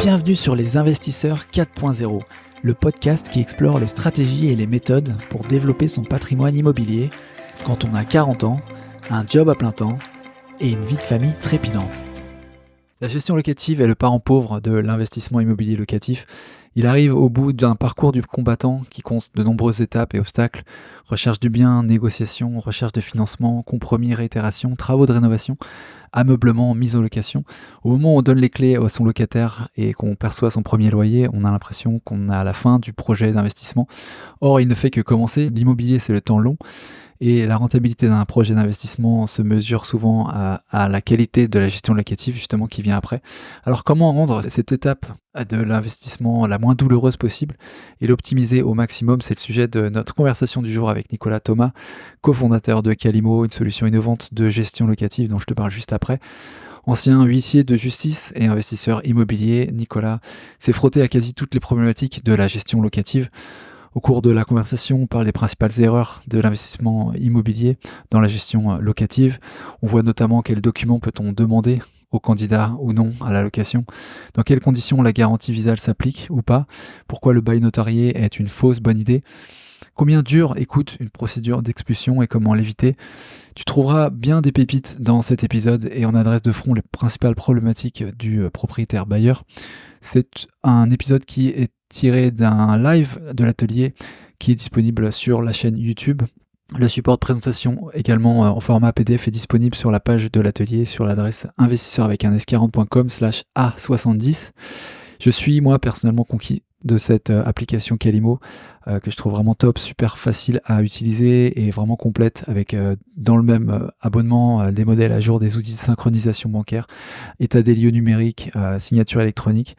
Bienvenue sur Les Investisseurs 4.0, le podcast qui explore les stratégies et les méthodes pour développer son patrimoine immobilier quand on a 40 ans, un job à plein temps et une vie de famille trépidante. La gestion locative est le parent pauvre de l'investissement immobilier locatif. Il arrive au bout d'un parcours du combattant qui compte de nombreuses étapes et obstacles: recherche du bien, négociation, recherche de financement, compromis, réitération, travaux de rénovation, ameublement, mise en location. Au moment où on donne les clés à son locataire et qu'on perçoit son premier loyer, on a l'impression qu'on est à la fin du projet d'investissement. Or, il ne fait que commencer. L'immobilier, c'est le temps long. Et la rentabilité d'un projet d'investissement se mesure souvent à la qualité de la gestion locative, justement, qui vient après. Alors, comment rendre cette étape de l'investissement la moins douloureuse possible et l'optimiser au maximum? C'est le sujet de notre conversation du jour avec Nicolas Thomas, cofondateur de Calimo, une solution innovante de gestion locative dont je te parle juste après. Ancien huissier de justice et investisseur immobilier, Nicolas s'est frotté à quasi toutes les problématiques de la gestion locative. Au cours de la conversation, on parle des principales erreurs de l'investissement immobilier dans la gestion locative. On voit notamment quels documents peut-on demander au candidat ou non à la location, dans quelles conditions la garantie visale s'applique ou pas, pourquoi le bail notarié est une fausse bonne idée, combien dure et coûte une procédure d'expulsion et comment l'éviter. Tu trouveras bien des pépites dans cet épisode et on adresse de front les principales problématiques du propriétaire bailleur. C'est un épisode qui est tiré d'un live de l'atelier qui est disponible sur la chaîne YouTube. Le support de présentation également en format PDF est disponible sur la page de l'atelier sur l'adresse investisseur-40.com/A70. Je suis moi personnellement conquis de cette application Calimo que je trouve vraiment top, super facile à utiliser et vraiment complète avec dans le même abonnement des modèles à jour, des outils de synchronisation bancaire, état des lieux numériques, signature électronique.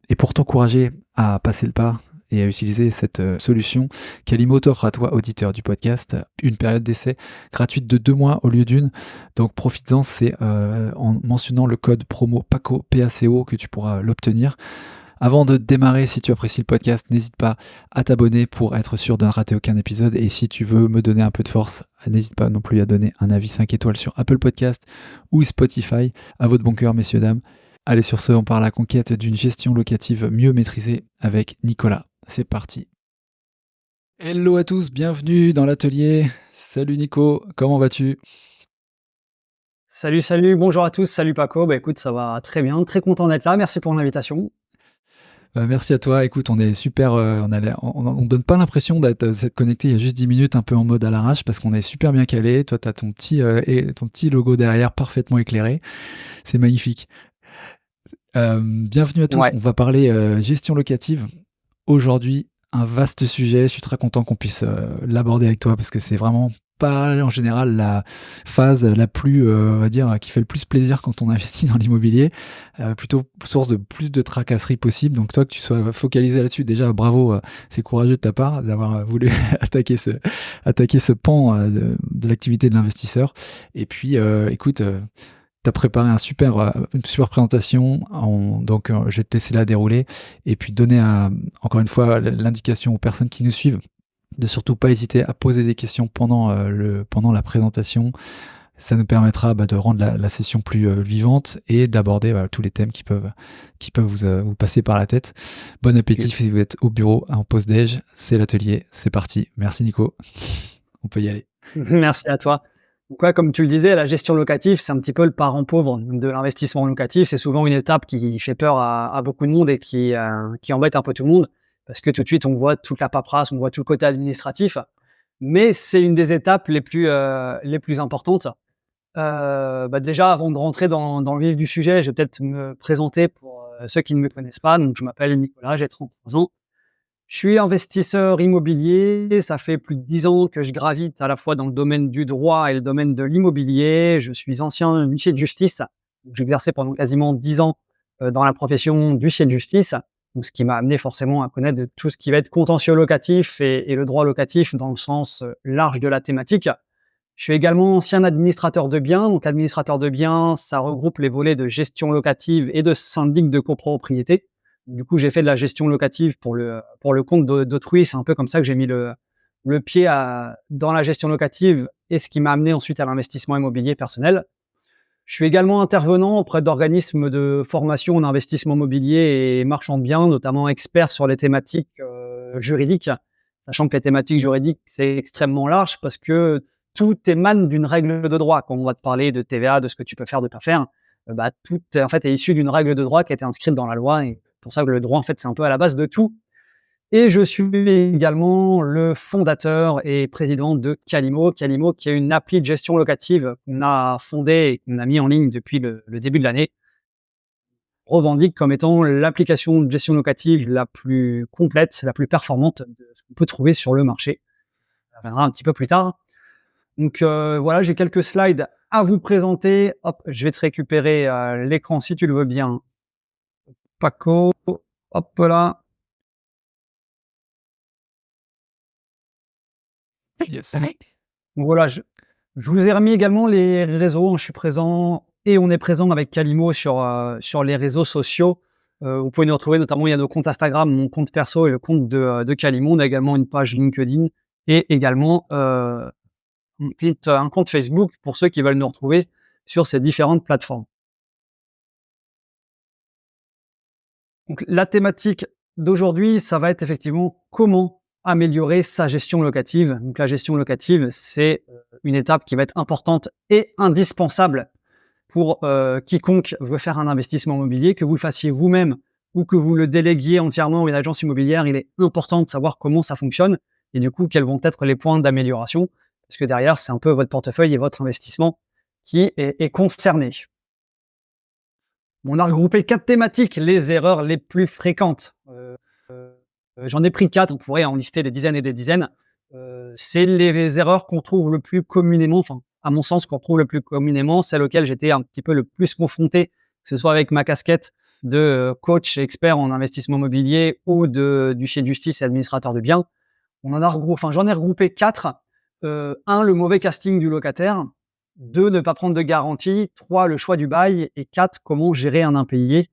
Et pour t'encourager à passer le pas et à utiliser cette solution, Calimo t'offre à toi, auditeur du podcast, une période d'essai gratuite de 2 mois au lieu d'une. Donc profites-en, c'est en mentionnant le code promo PACO, PACO, que tu pourras l'obtenir. Avant de démarrer, si tu apprécies le podcast, n'hésite pas à t'abonner pour être sûr de ne rater aucun épisode. Et si tu veux me donner un peu de force, n'hésite pas non plus à donner un avis 5 étoiles sur Apple Podcast ou Spotify. À votre bon cœur, messieurs, dames. Allez, sur ce, on part à la conquête d'une gestion locative mieux maîtrisée avec Nicolas. C'est parti. Hello à tous, bienvenue dans l'atelier. Salut Nico, comment vas-tu ? Salut, bonjour à tous, salut Paco. Bah écoute, ça va très bien, très content d'être là, merci pour l'invitation. Merci à toi. Écoute, on est super. On donne pas l'impression d'être connecté il y a juste 10 minutes, un peu en mode à l'arrache, parce qu'on est super bien calé. Toi, tu as ton petit logo derrière parfaitement éclairé. C'est magnifique. Bienvenue à tous. Ouais. On va parler gestion locative. Aujourd'hui, un vaste sujet. Je suis très content qu'on puisse l'aborder avec toi parce que c'est vraiment pas en général la phase la plus, on va dire, qui fait le plus plaisir quand on investit dans l'immobilier, plutôt source de plus de tracasseries possible. Donc toi, que tu sois focalisé là-dessus, déjà bravo, c'est courageux de ta part d'avoir voulu attaquer ce pan de l'activité de l'investisseur. Et puis, écoute, tu as préparé une super présentation, donc je vais te laisser la dérouler et puis donner encore une fois l'indication aux personnes qui nous suivent de surtout pas hésiter à poser des questions pendant la présentation. Ça nous permettra de rendre la session plus vivante et d'aborder tous les thèmes qui peuvent vous passer par la tête. Bon appétit si vous êtes au bureau, en pause déj, c'est l'atelier, c'est parti. Merci Nico, on peut y aller. Merci à toi. Donc ouais, comme tu le disais, la gestion locative, c'est un petit peu le parent pauvre de l'investissement locatif. C'est souvent une étape qui fait peur à beaucoup de monde et qui embête un peu tout le monde parce que tout de suite, on voit toute la paperasse, on voit tout le côté administratif. Mais c'est une des étapes les plus importantes. Déjà, avant de rentrer dans le vif du sujet, je vais peut-être me présenter pour ceux qui ne me connaissent pas. Donc, je m'appelle Nicolas, j'ai 33 ans. Je suis investisseur immobilier. Ça fait plus de 10 ans que je gravite à la fois dans le domaine du droit et le domaine de l'immobilier. Je suis ancien huissier de justice. J'exerçais pendant quasiment 10 ans dans la profession d'huissier de justice. Donc, ce qui m'a amené forcément à connaître de tout ce qui va être contentieux locatif et le droit locatif dans le sens large de la thématique. Je suis également ancien administrateur de biens. Donc, administrateur de biens, ça regroupe les volets de gestion locative et de syndic de copropriété. Du coup, j'ai fait de la gestion locative pour le compte d'autrui. C'est un peu comme ça que j'ai mis le pied dans la gestion locative et ce qui m'a amené ensuite à l'investissement immobilier personnel. Je suis également intervenant auprès d'organismes de formation en investissement immobilier et marchand de biens, notamment expert sur les thématiques juridiques, sachant que les thématiques juridiques, c'est extrêmement large parce que tout émane d'une règle de droit. Quand on va te parler de TVA, de ce que tu peux faire, de pas faire, tout en fait est issu d'une règle de droit qui a été inscrite dans la loi et pour ça que le droit, en fait, c'est un peu à la base de tout. Et je suis également le fondateur et président de Calimo. Calimo, qui est une appli de gestion locative qu'on a fondée et qu'on a mis en ligne depuis le début de l'année, revendique comme étant l'application de gestion locative la plus complète, la plus performante de ce qu'on peut trouver sur le marché. On reviendra un petit peu plus tard. Donc voilà, j'ai quelques slides à vous présenter. Hop, je vais te récupérer l'écran si tu le veux bien, Paco. Hop là. Yes. Donc voilà, je vous ai remis également les réseaux. Je suis présent et on est présent avec Calimo sur les réseaux sociaux. Vous pouvez nous retrouver notamment, il y a nos comptes Instagram, mon compte perso et le compte de Calimo. On a également une page LinkedIn et également un compte Facebook pour ceux qui veulent nous retrouver sur ces différentes plateformes. Donc la thématique d'aujourd'hui, ça va être effectivement comment améliorer sa gestion locative. Donc la gestion locative, c'est une étape qui va être importante et indispensable pour quiconque veut faire un investissement immobilier, que vous le fassiez vous-même ou que vous le déléguiez entièrement à une agence immobilière. Il est important de savoir comment ça fonctionne et du coup, quels vont être les points d'amélioration, parce que derrière, c'est un peu votre portefeuille et votre investissement qui est concerné. On a regroupé 4 thématiques, les erreurs les plus fréquentes. J'en ai pris 4, on pourrait en lister des dizaines et des dizaines. C'est les erreurs qu'on trouve le plus communément, enfin, à mon sens, qu'on trouve le plus communément, celles auxquelles j'étais un petit peu le plus confronté, que ce soit avec ma casquette de coach expert en investissement immobilier ou de d'huissier de justice et administrateur de biens. J'en ai regroupé 4. 1, le mauvais casting du locataire. 2, ne pas prendre de garantie. 3, le choix du bail. Et 4, comment gérer un impayé.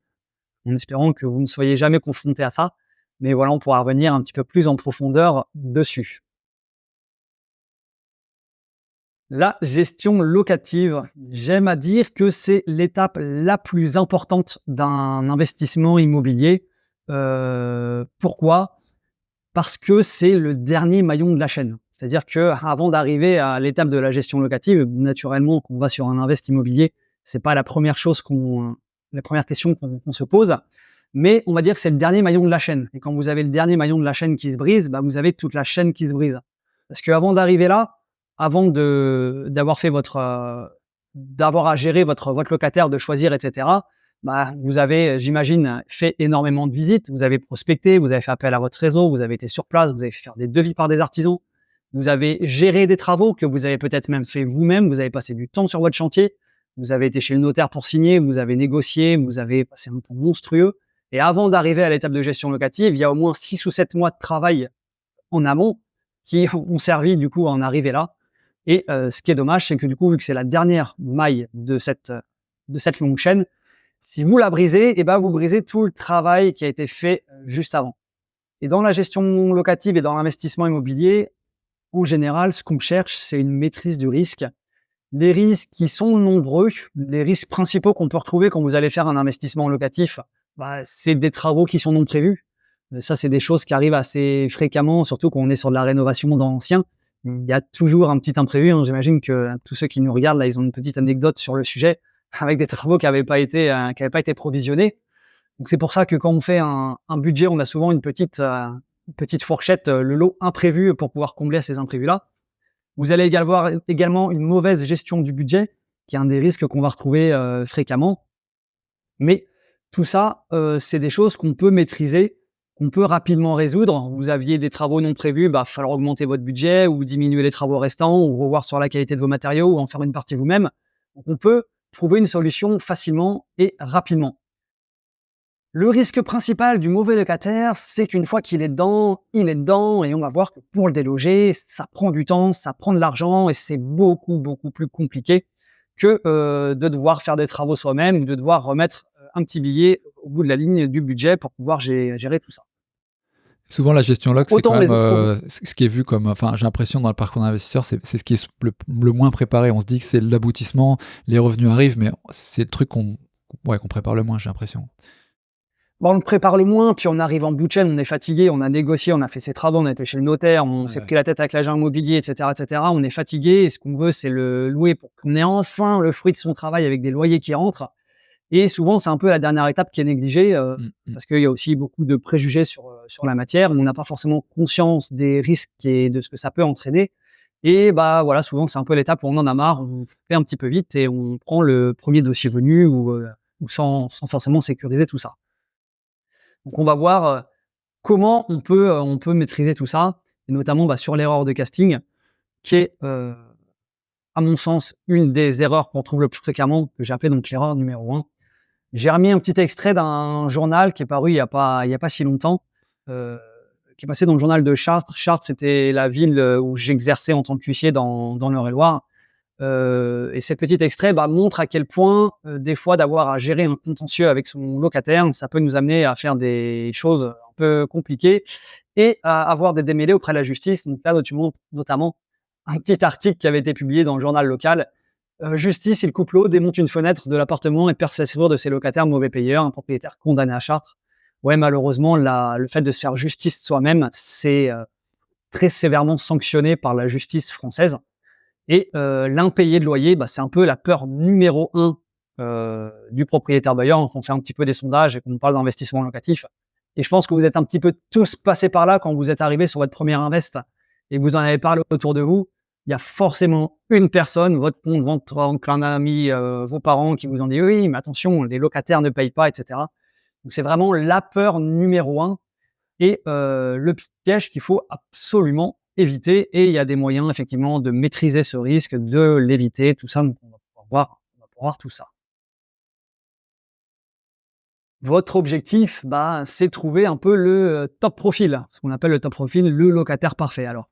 En espérant que vous ne soyez jamais confronté à ça. Mais voilà, on pourra revenir un petit peu plus en profondeur dessus. La gestion locative, j'aime à dire que c'est l'étape la plus importante d'un investissement immobilier. Pourquoi ? Parce que c'est le dernier maillon de la chaîne. C'est-à-dire qu'avant d'arriver à l'étape de la gestion locative, naturellement, quand on va sur un invest immobilier, c'est pas la première question qu'on se pose, mais on va dire que c'est le dernier maillon de la chaîne. Et quand vous avez le dernier maillon de la chaîne qui se brise, vous avez toute la chaîne qui se brise. Parce qu'avant d'arriver là, d'avoir fait d'avoir à gérer votre locataire, de choisir, etc., vous avez, j'imagine, fait énormément de visites, vous avez prospecté, vous avez fait appel à votre réseau, vous avez été sur place, vous avez fait faire des devis par des artisans, vous avez géré des travaux que vous avez peut-être même fait vous-même, vous avez passé du temps sur votre chantier, vous avez été chez le notaire pour signer, vous avez négocié, vous avez passé un temps monstrueux. Et avant d'arriver à l'étape de gestion locative, il y a au moins 6 ou 7 mois de travail en amont qui ont servi du coup à en arriver là. Et ce qui est dommage, c'est que du coup, vu que c'est la dernière maille de cette longue chaîne, si vous la brisez, vous brisez tout le travail qui a été fait juste avant. Et dans la gestion locative et dans l'investissement immobilier, en général, ce qu'on cherche, c'est une maîtrise du risque. Les risques qui sont nombreux, les risques principaux qu'on peut retrouver quand vous allez faire un investissement locatif, c'est des travaux qui sont non prévus. Ça, c'est des choses qui arrivent assez fréquemment, surtout quand on est sur de la rénovation dans l'ancien. Il y a toujours un petit imprévu. J'imagine que tous ceux qui nous regardent, là, ils ont une petite anecdote sur le sujet avec des travaux qui n'avaient pas été provisionnés. Donc, c'est pour ça que quand on fait un budget, on a souvent une petite fourchette, le lot imprévu pour pouvoir combler ces imprévus-là. Vous allez avoir également une mauvaise gestion du budget, qui est un des risques qu'on va retrouver fréquemment. Mais tout ça, c'est des choses qu'on peut maîtriser, qu'on peut rapidement résoudre. Vous aviez des travaux non prévus, il va falloir augmenter votre budget ou diminuer les travaux restants ou revoir sur la qualité de vos matériaux ou en faire une partie vous-même. Donc on peut trouver une solution facilement et rapidement. Le risque principal du mauvais locataire, c'est qu'une fois qu'il est dedans, il est dedans et on va voir que pour le déloger, ça prend du temps, ça prend de l'argent et c'est beaucoup, beaucoup plus compliqué que de devoir faire des travaux soi-même ou de devoir remettre un petit billet au bout de la ligne du budget pour pouvoir gérer tout ça. Souvent, la gestion loc, c'est Autant quand même les autres ce qui est vu comme, enfin, j'ai l'impression dans le parcours d'investisseur, c'est ce qui est le moins préparé. On se dit que c'est l'aboutissement, les revenus arrivent, mais c'est le truc qu'on prépare le moins, j'ai l'impression. on le prépare le moins, puis on arrive en bout de chaîne, on est fatigué, on a négocié, on a fait ses travaux, on a été chez le notaire, on s'est Ouais. pris la tête avec l'agent immobilier, et cetera, et cetera. On est fatigué et ce qu'on veut, c'est le louer pour qu'on ait enfin le fruit de son travail avec des loyers qui rentrent. Et souvent, c'est un peu la dernière étape qui est négligée, Mmh mh. parce qu'il y a aussi beaucoup de préjugés sur la matière. On n'a pas forcément conscience des risques et de ce que ça peut entraîner. Et bah, voilà, souvent, c'est un peu l'étape où on en a marre, on fait un petit peu vite et on prend le premier dossier venu ou sans forcément sécuriser tout ça. Donc on va voir, comment on peut maîtriser tout ça et notamment, bah, sur l'erreur de casting qui est, à mon sens, une des erreurs qu'on trouve le plus fréquemment, que j'ai appelée donc l'erreur numéro 1. J'ai remis un petit extrait d'un journal qui est paru il y a pas si longtemps, heu, qui est passé dans le journal de Chartres. Chartres, c'était la ville, où j'exerçais en tant qu'huissier dans l'Eure-et-Loir. Et ce petit extrait, bah, montre à quel point, des fois, d'avoir à gérer un contentieux avec son locataire, ça peut nous amener à faire des choses un peu compliquées et à avoir des démêlés auprès de la justice. Donc là, notamment un petit article qui avait été publié dans le journal local. Justice, il coupe l'eau, démonte une fenêtre de l'appartement et perd sa serrure de ses locataires mauvais payeurs, un propriétaire condamné à Chartres. Ouais, malheureusement, le fait de se faire justice soi-même, c'est très sévèrement sanctionné par la justice française. Et l'impayé de loyer, bah, c'est un peu la peur numéro 1 du propriétaire bailleur. On fait un petit peu des sondages et qu'on parle d'investissement locatif. Et je pense que vous êtes un petit peu tous passés par là quand vous êtes arrivés sur votre première invest et que vous en avez parlé autour de vous. Il y a forcément une personne, votre compte, votre oncle, un ami, vos parents qui vous ont dit: «Oui, mais attention, les locataires ne payent pas» et cetera. Donc c'est vraiment la peur numéro 1 et le piège qu'il faut absolument éviter et il y a des moyens effectivement de maîtriser ce risque, de l'éviter, tout ça, donc on va pouvoir voir tout ça. Votre objectif, bah, c'est trouver un peu le, top profil, ce qu'on appelle le top profil, le locataire parfait. Alors,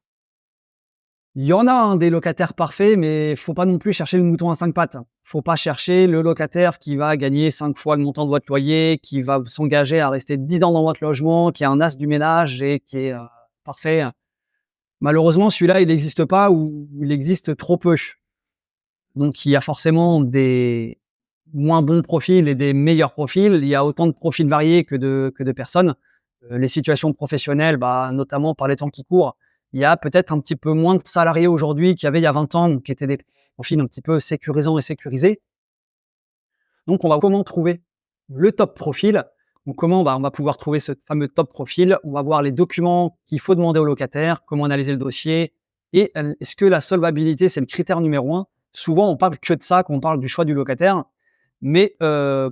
il y en a, hein, des locataires parfaits, mais faut pas non plus chercher le mouton à 5 pattes. Faut pas chercher le locataire qui va gagner 5 fois le montant de votre loyer, qui va s'engager à rester 10 ans dans votre logement, qui est un as du ménage et qui est, parfait. Malheureusement, celui-là, il n'existe pas ou il existe trop peu. Donc il y a forcément des moins bons profils et des meilleurs profils. Il y a autant de profils variés que de personnes. Les situations professionnelles, bah, notamment par les temps qui courent, il y a peut-être un petit peu moins de salariés aujourd'hui qu'il y avait il y a 20 ans, qui étaient des profils un petit peu sécurisants et sécurisés. Donc on va comment trouver le top profil? Donc comment? Bah, on va pouvoir trouver ce fameux top profil. On va voir les documents qu'il faut demander au locataire, comment analyser le dossier et est-ce que la solvabilité, c'est le critère numéro 1? Souvent, on parle que de ça quand on parle du choix du locataire, mais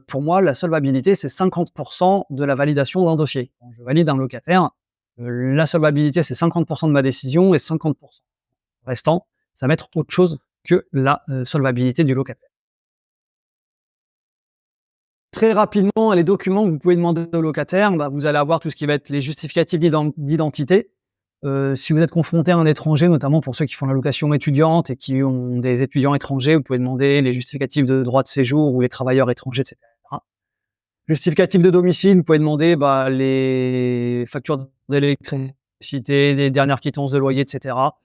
pour moi, la solvabilité, c'est 50 de la validation d'un dossier. Quand je valide un locataire, la solvabilité, c'est 50 de ma décision et 50 restant, ça va être autre chose que la, solvabilité du locataire. Très rapidement, les documents que vous pouvez demander au locataire, bah, vous allez avoir tout ce qui va être les justificatifs d'identité. Si vous êtes confronté à un étranger, notamment pour ceux qui font la location étudiante et qui ont des étudiants étrangers, vous pouvez demander les justificatifs de droit de séjour ou les travailleurs étrangers, et cetera. Justificatif de domicile, vous pouvez demander, bah, les factures d'électricité, les dernières quittances de loyer, et cetera.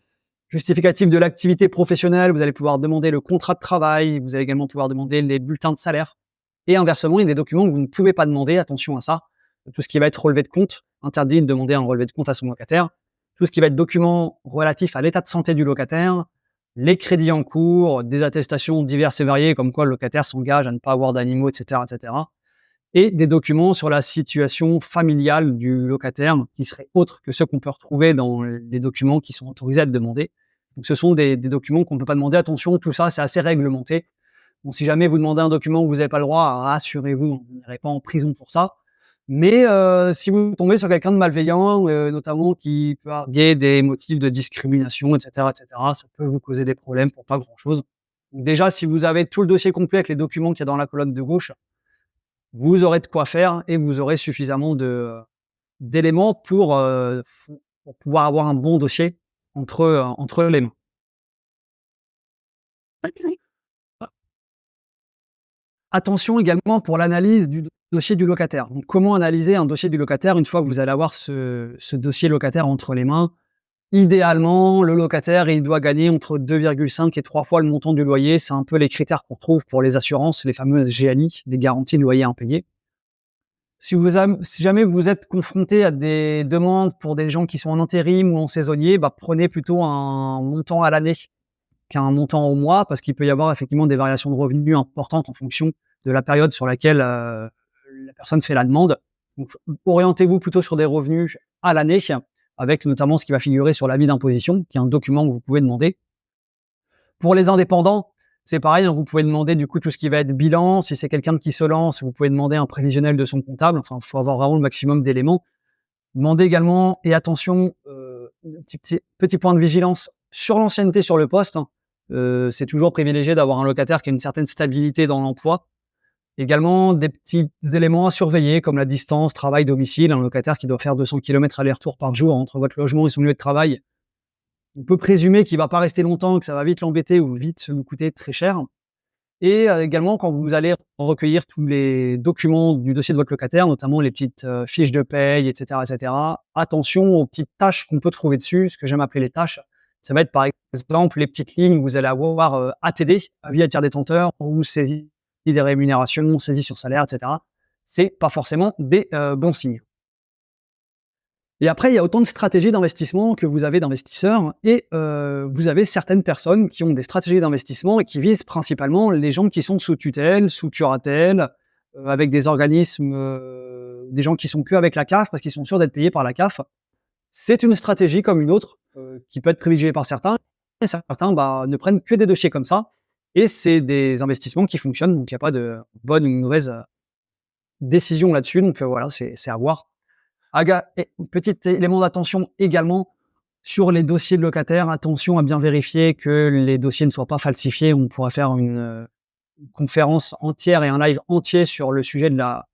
Justificatif de l'activité professionnelle, vous allez pouvoir demander le contrat de travail, vous allez également pouvoir demander les bulletins de salaire. Et inversement, il y a des documents que vous ne pouvez pas demander, attention à ça. Tout ce qui va être relevé de compte, interdit de demander un relevé de compte à son locataire. Tout ce qui va être documents relatifs à l'état de santé du locataire, les crédits en cours, des attestations diverses et variées, comme quoi le locataire s'engage à ne pas avoir d'animaux, etc., etc. Et des documents sur la situation familiale du locataire, qui seraient autres que ceux qu'on peut retrouver dans les documents qui sont autorisés à être demandés. Donc ce sont des documents qu'on ne peut pas demander. Attention, tout ça, c'est assez réglementé. Bon, si jamais vous demandez un document que vous n'avez pas le droit, rassurez-vous, vous n'irez pas en prison pour ça. Mais si vous tombez sur quelqu'un de malveillant, notamment qui peut arguer des motifs de discrimination, et cetera, ça peut vous causer des problèmes pour pas grand-chose. Donc déjà, si vous avez tout le dossier complet avec les documents qu'il y a dans la colonne de gauche, vous aurez de quoi faire et vous aurez suffisamment d'éléments pour pouvoir avoir un bon dossier entre les mains. Attention également pour l'analyse du dossier du locataire. Donc, comment analyser un dossier du locataire une fois que vous allez avoir ce dossier locataire entre les mains? Idéalement, le locataire, il doit gagner entre 2,5 et 3 fois le montant du loyer. C'est un peu les critères qu'on trouve pour les assurances, les fameuses GALI, les garanties de loyer impayés. Si jamais vous êtes confronté à des demandes pour des gens qui sont en intérim ou en saisonnier, prenez plutôt un montant à l'année qu'un montant au mois, parce qu'il peut y avoir effectivement des variations de revenus importantes en fonction de la période sur laquelle la personne fait la demande. Donc, orientez-vous plutôt sur des revenus à l'année, avec notamment ce qui va figurer sur l'avis d'imposition, qui est un document que vous pouvez demander. Pour les indépendants, c'est pareil, hein, vous pouvez demander du coup tout ce qui va être bilan. Si c'est quelqu'un qui se lance, vous pouvez demander un prévisionnel de son comptable. Enfin, il faut avoir vraiment le maximum d'éléments. Demandez également, et attention, petit point de vigilance sur l'ancienneté sur le poste, hein. C'est toujours privilégié d'avoir un locataire qui a une certaine stabilité dans l'emploi. Également, des petits éléments à surveiller, comme la distance travail-domicile. Un locataire qui doit faire 200 km aller-retour par jour entre votre logement et son lieu de travail, on peut présumer qu'il ne va pas rester longtemps, que ça va vite l'embêter ou vite nous coûter très cher. Et également, quand vous allez recueillir tous les documents du dossier de votre locataire, notamment les petites fiches de paye, et cetera, attention aux petites tâches qu'on peut trouver dessus. Ce que j'aime appeler les tâches, ça va être par exemple les petites lignes où vous allez avoir ATD, avis à tiers détenteur, ou saisie des rémunérations, saisie sur salaire, etc. C'est pas forcément des bons signes. Et après, il y a autant de stratégies d'investissement que vous avez d'investisseurs, et vous avez certaines personnes qui ont des stratégies d'investissement et qui visent principalement les gens qui sont sous tutelle, sous curatelle, avec des organismes, des gens qui sont qu'avec la CAF parce qu'ils sont sûrs d'être payés par la CAF. C'est une stratégie comme une autre, qui peut être privilégiée par certains, et certains ne prennent que des dossiers comme ça, et c'est des investissements qui fonctionnent, donc il n'y a pas de bonne ou mauvaise décision là-dessus, donc voilà, c'est à voir. Petit élément d'attention également sur les dossiers de locataires. Attention à bien vérifier que les dossiers ne soient pas falsifiés. On pourra faire une conférence entière et un live entier sur le sujet de la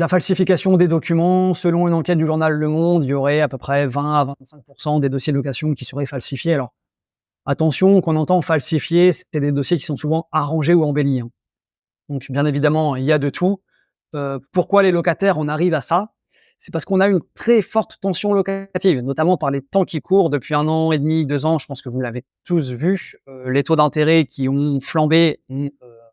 falsification des documents. Selon une enquête du journal Le Monde, il y aurait à peu près 20 à 25% des dossiers de location qui seraient falsifiés. Alors, attention, qu'on entend falsifier, c'est des dossiers qui sont souvent arrangés ou embellis, hein. Donc, bien évidemment, il y a de tout. Pourquoi les locataires en arrivent à ça? C'est parce qu'on a une très forte tension locative, notamment par les temps qui courent depuis 1 an et demi, 2 ans. Je pense que vous l'avez tous vu. Les taux d'intérêt qui ont flambé ont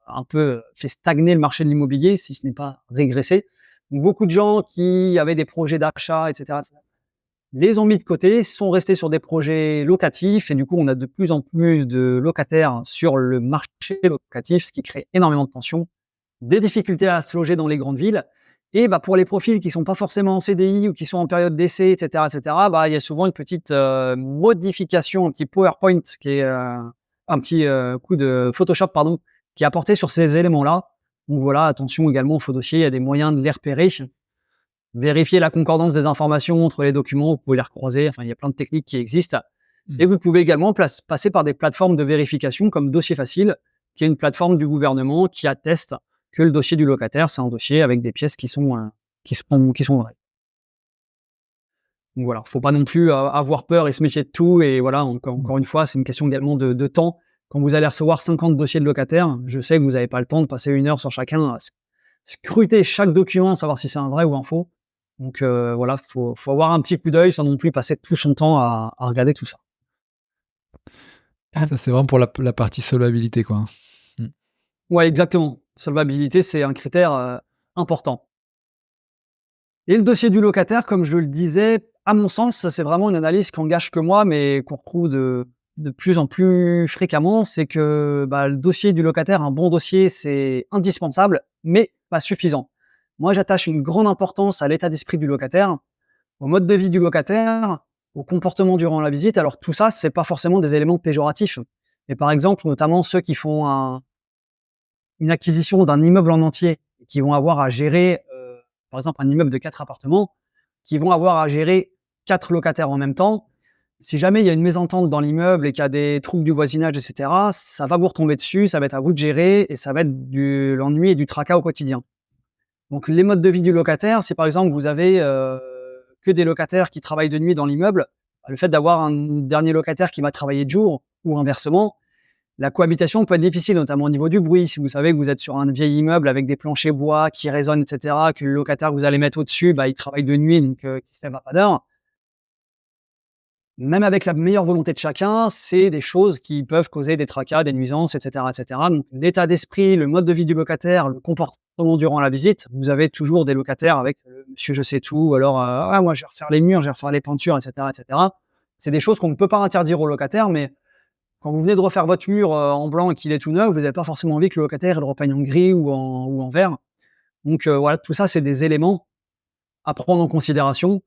un peu fait stagner le marché de l'immobilier, si ce n'est pas régressé. Donc, beaucoup de gens qui avaient des projets d'achat, etc., les ont mis de côté, sont restés sur des projets locatifs, et du coup, on a de plus en plus de locataires sur le marché locatif, ce qui crée énormément de tensions, des difficultés à se loger dans les grandes villes. Et pour les profils qui sont pas forcément en CDI ou qui sont en période d'essai, et cetera, il y a souvent une petite modification, un petit PowerPoint qui est un petit coup de Photoshop, pardon, qui est apporté sur ces éléments-là. Donc voilà, attention également aux faux dossiers, il y a des moyens de les repérer. Vérifier la concordance des informations entre les documents, vous pouvez les recroiser. Enfin, il y a plein de techniques qui existent. Et vous pouvez également passer par des plateformes de vérification comme Dossier Facile, qui est une plateforme du gouvernement qui atteste que le dossier du locataire, c'est un dossier avec des pièces qui sont vraies. Donc voilà, faut pas non plus avoir peur et se méfier de tout. Et voilà, encore une fois, c'est une question également de temps. Quand vous allez recevoir 50 dossiers de locataires, je sais que vous n'avez pas le temps de passer 1 heure sur chacun à scruter chaque document, savoir si c'est un vrai ou un faux. Donc voilà, faut avoir un petit coup d'œil sans non plus passer tout son temps à regarder tout ça. Ça, c'est vraiment pour la partie solvabilité, quoi. Ouais, exactement. Solvabilité, c'est un critère important. Et le dossier du locataire, comme je le disais, à mon sens, c'est vraiment une analyse qui engage que moi, mais qu'on retrouve de plus en plus fréquemment. C'est que le dossier du locataire, un bon dossier, c'est indispensable, mais pas suffisant. Moi, j'attache une grande importance à l'état d'esprit du locataire, au mode de vie du locataire, au comportement durant la visite. Alors tout ça, c'est pas forcément des éléments péjoratifs. Et par exemple, notamment ceux qui font une acquisition d'un immeuble en entier, qui vont avoir à gérer, par exemple, un immeuble de 4 appartements, qui vont avoir à gérer 4 locataires en même temps. Si jamais il y a une mésentente dans l'immeuble et qu'il y a des troubles du voisinage, etc., ça va vous retomber dessus, ça va être à vous de gérer, et ça va être de l'ennui et du tracas au quotidien. Donc les modes de vie du locataire, si par exemple vous avez que des locataires qui travaillent de nuit dans l'immeuble, le fait d'avoir un dernier locataire qui va travailler de jour, ou inversement, La cohabitation peut être difficile, notamment au niveau du bruit. Si vous savez que vous êtes sur un vieil immeuble avec des planchers bois qui résonnent, et cetera, que le locataire que vous allez mettre au-dessus, il travaille de nuit, donc qu'il se lève à pas d'heure. Même avec la meilleure volonté de chacun, c'est des choses qui peuvent causer des tracas, des nuisances, et cetera, et cetera. Donc l'état d'esprit, le mode de vie du locataire, le comportement durant la visite, vous avez toujours des locataires avec monsieur je sais tout, ou alors ah moi je vais refaire les murs, je vais refaire les peintures, et cetera, et cetera. C'est des choses qu'on ne peut pas interdire aux locataires, mais quand vous venez de refaire votre mur en blanc et qu'il est tout neuf, vous n'avez pas forcément envie que le locataire il le repeigne en gris ou en vert. Donc voilà, tout ça, c'est des éléments à prendre en considération.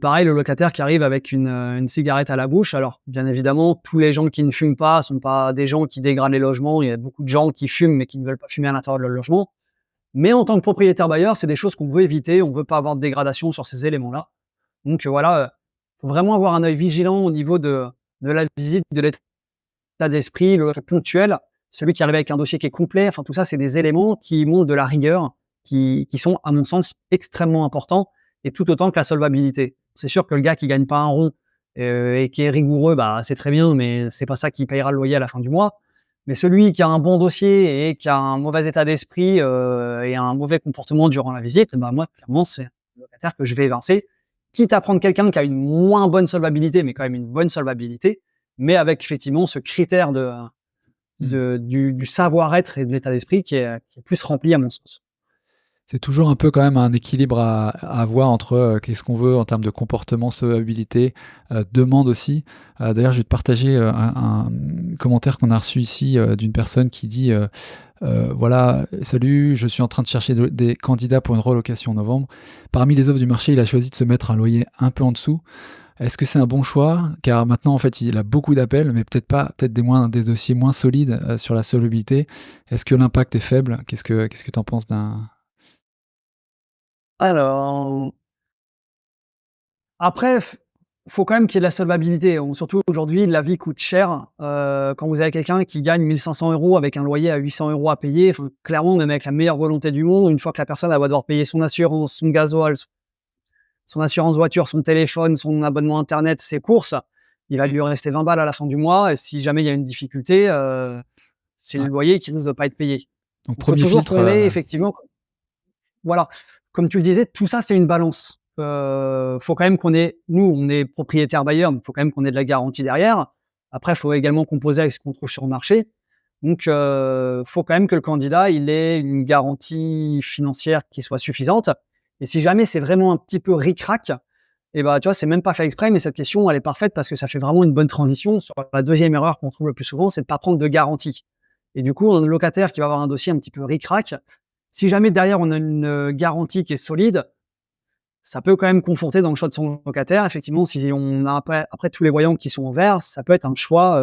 Pareil, le locataire qui arrive avec une cigarette à la bouche. Alors, bien évidemment, tous les gens qui ne fument pas sont pas des gens qui dégradent les logements. Il y a beaucoup de gens qui fument, mais qui ne veulent pas fumer à l'intérieur de leur logement. Mais en tant que propriétaire bailleur, c'est des choses qu'on veut éviter. On ne veut pas avoir de dégradation sur ces éléments-là. Donc voilà, faut vraiment avoir un œil vigilant au niveau de la visite, de l'état d'esprit, le ponctuel, celui qui arrive avec un dossier qui est complet. Enfin, tout ça, c'est des éléments qui montrent de la rigueur, qui sont, à mon sens, extrêmement importants, et tout autant que la solvabilité. C'est sûr que le gars qui gagne pas un rond et qui est rigoureux, c'est très bien, mais c'est pas ça qui payera le loyer à la fin du mois. Mais celui qui a un bon dossier et qui a un mauvais état d'esprit et un mauvais comportement durant la visite, moi, clairement, c'est un locataire que je vais évincer, quitte à prendre quelqu'un qui a une moins bonne solvabilité, mais quand même une bonne solvabilité, mais avec effectivement ce critère du savoir-être et de l'état d'esprit qui est plus rempli à mon sens. C'est toujours un peu quand même un équilibre à avoir entre qu'est-ce qu'on veut en termes de comportement, solvabilité, demande aussi. D'ailleurs, je vais te partager un commentaire qu'on a reçu ici d'une personne qui dit voilà, salut, je suis en train de chercher des candidats pour une relocation en novembre. Parmi les offres du marché, il a choisi de se mettre un loyer un peu en dessous. Est-ce que c'est un bon choix? Car maintenant, en fait, il a beaucoup d'appels, mais peut-être des dossiers moins solides sur la solvabilité. Est-ce que l'impact est faible? Qu'est-ce que tu en penses d'un... Alors, après, faut quand même qu'il y ait de la solvabilité. Surtout aujourd'hui, la vie coûte cher. Quand vous avez quelqu'un qui gagne 1 500 € avec un loyer à 800 € à payer, enfin, clairement, même avec la meilleure volonté du monde, une fois que la personne elle va devoir payer son assurance, son gasoil, son assurance voiture, son téléphone, son abonnement internet, ses courses, il va lui rester 20 balles à la fin du mois. Et si jamais il y a une difficulté, c'est le Ouais. loyer qui risque de pas être payé. Donc, Il faut premier toujours filtre, qu'on ait effectivement, voilà, comme tu le disais, tout ça c'est une balance. Faut quand même qu'on ait, nous on est propriétaire bailleur, donc faut quand même qu'on ait de la garantie derrière. Après, il faut également composer avec ce qu'on trouve sur le marché. Donc, faut quand même que le candidat il ait une garantie financière qui soit suffisante. Et si jamais c'est vraiment un petit peu ric-rac, et tu vois, c'est même pas fait exprès, mais cette question, elle est parfaite parce que ça fait vraiment une bonne transition sur la deuxième erreur qu'on trouve le plus souvent, c'est de pas prendre de garantie. Et du coup, un locataire qui va avoir un dossier un petit peu ric-rac, si jamais derrière on a une garantie qui est solide, ça peut quand même conforter dans le choix de son locataire. Effectivement, si on a après tous les voyants qui sont en vert, ça peut être un choix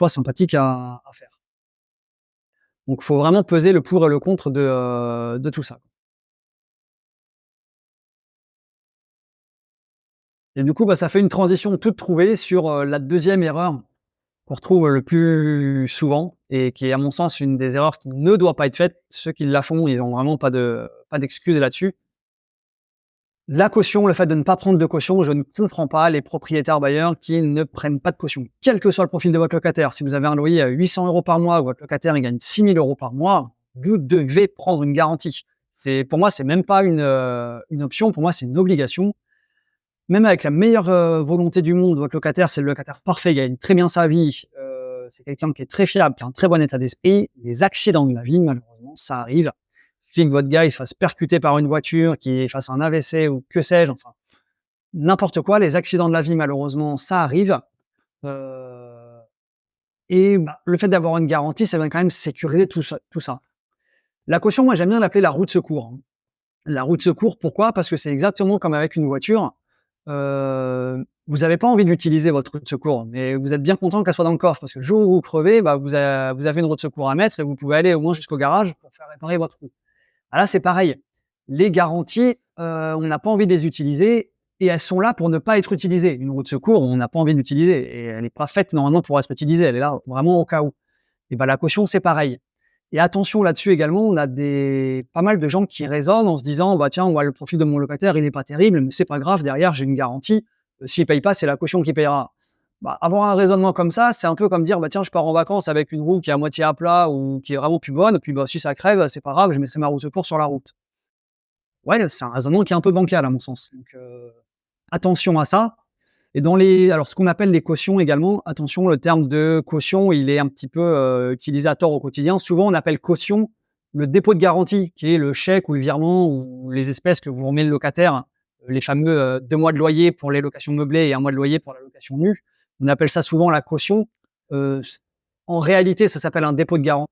sympathique à faire. Donc, il faut vraiment peser le pour et le contre de tout ça. Et du coup, ça fait une transition toute trouvée sur la deuxième erreur qu'on retrouve le plus souvent et qui est, à mon sens, une des erreurs qui ne doit pas être faite. Ceux qui la font, ils ont vraiment pas d'excuses là-dessus. La caution, le fait de ne pas prendre de caution, je ne comprends pas les propriétaires bailleurs qui ne prennent pas de caution. Quel que soit le profil de votre locataire, si vous avez un loyer à 800 € par mois, ou votre locataire il gagne 6 000 € par mois, vous devez prendre une garantie. Pour moi, c'est même pas une option, pour moi, c'est une obligation. Même avec la meilleure volonté du monde, votre locataire, c'est le locataire parfait, il gagne très bien sa vie, c'est quelqu'un qui est très fiable, qui a un très bon état d'esprit. Les accidents de la vie, malheureusement, ça arrive. Il suffit que votre gars il se fasse percuter par une voiture, qu'il fasse un AVC ou que sais-je, enfin, n'importe quoi. Les accidents de la vie, malheureusement, ça arrive. Euh, et le fait d'avoir une garantie, ça va quand même sécuriser tout ça. La caution, moi, j'aime bien l'appeler la roue de secours. La roue de secours, pourquoi? Parce que c'est exactement comme avec une voiture. Vous n'avez pas envie d'utiliser votre roue de secours, mais vous êtes bien content qu'elle soit dans le coffre, parce que le jour où vous crevez, vous avez une roue de secours à mettre et vous pouvez aller au moins jusqu'au garage pour faire réparer votre roue. Là, c'est pareil. Les garanties, on n'a pas envie de les utiliser et elles sont là pour ne pas être utilisées. Une roue de secours, on n'a pas envie de l'utiliser et elle n'est pas faite normalement pour être utilisée. Elle est là vraiment au cas où. Et la caution, c'est pareil. Et attention là-dessus également, on a pas mal de gens qui raisonnent en se disant tiens, le profil de mon locataire, il n'est pas terrible, mais c'est pas grave, derrière, j'ai une garantie. S'il ne paye pas, c'est la caution qui payera. Avoir un raisonnement comme ça, c'est un peu comme dire: «Tiens, je pars en vacances avec une roue qui est à moitié à plat ou qui est vraiment plus bonne, puis, si ça crève, c'est pas grave, je mettrai ma roue secours sur la route». Ouais, c'est un raisonnement qui est un peu bancal à mon sens, donc attention à ça. Et alors ce qu'on appelle les cautions également, attention, le terme de caution, il est un petit peu, utilisé à tort au quotidien. Souvent, on appelle caution le dépôt de garantie, qui est le chèque ou le virement ou les espèces que vous remet le locataire, les fameux, 2 mois de loyer pour les locations meublées et 1 mois de loyer pour la location nue. On appelle ça souvent la caution. S En réalité, ça s'appelle un dépôt de garantie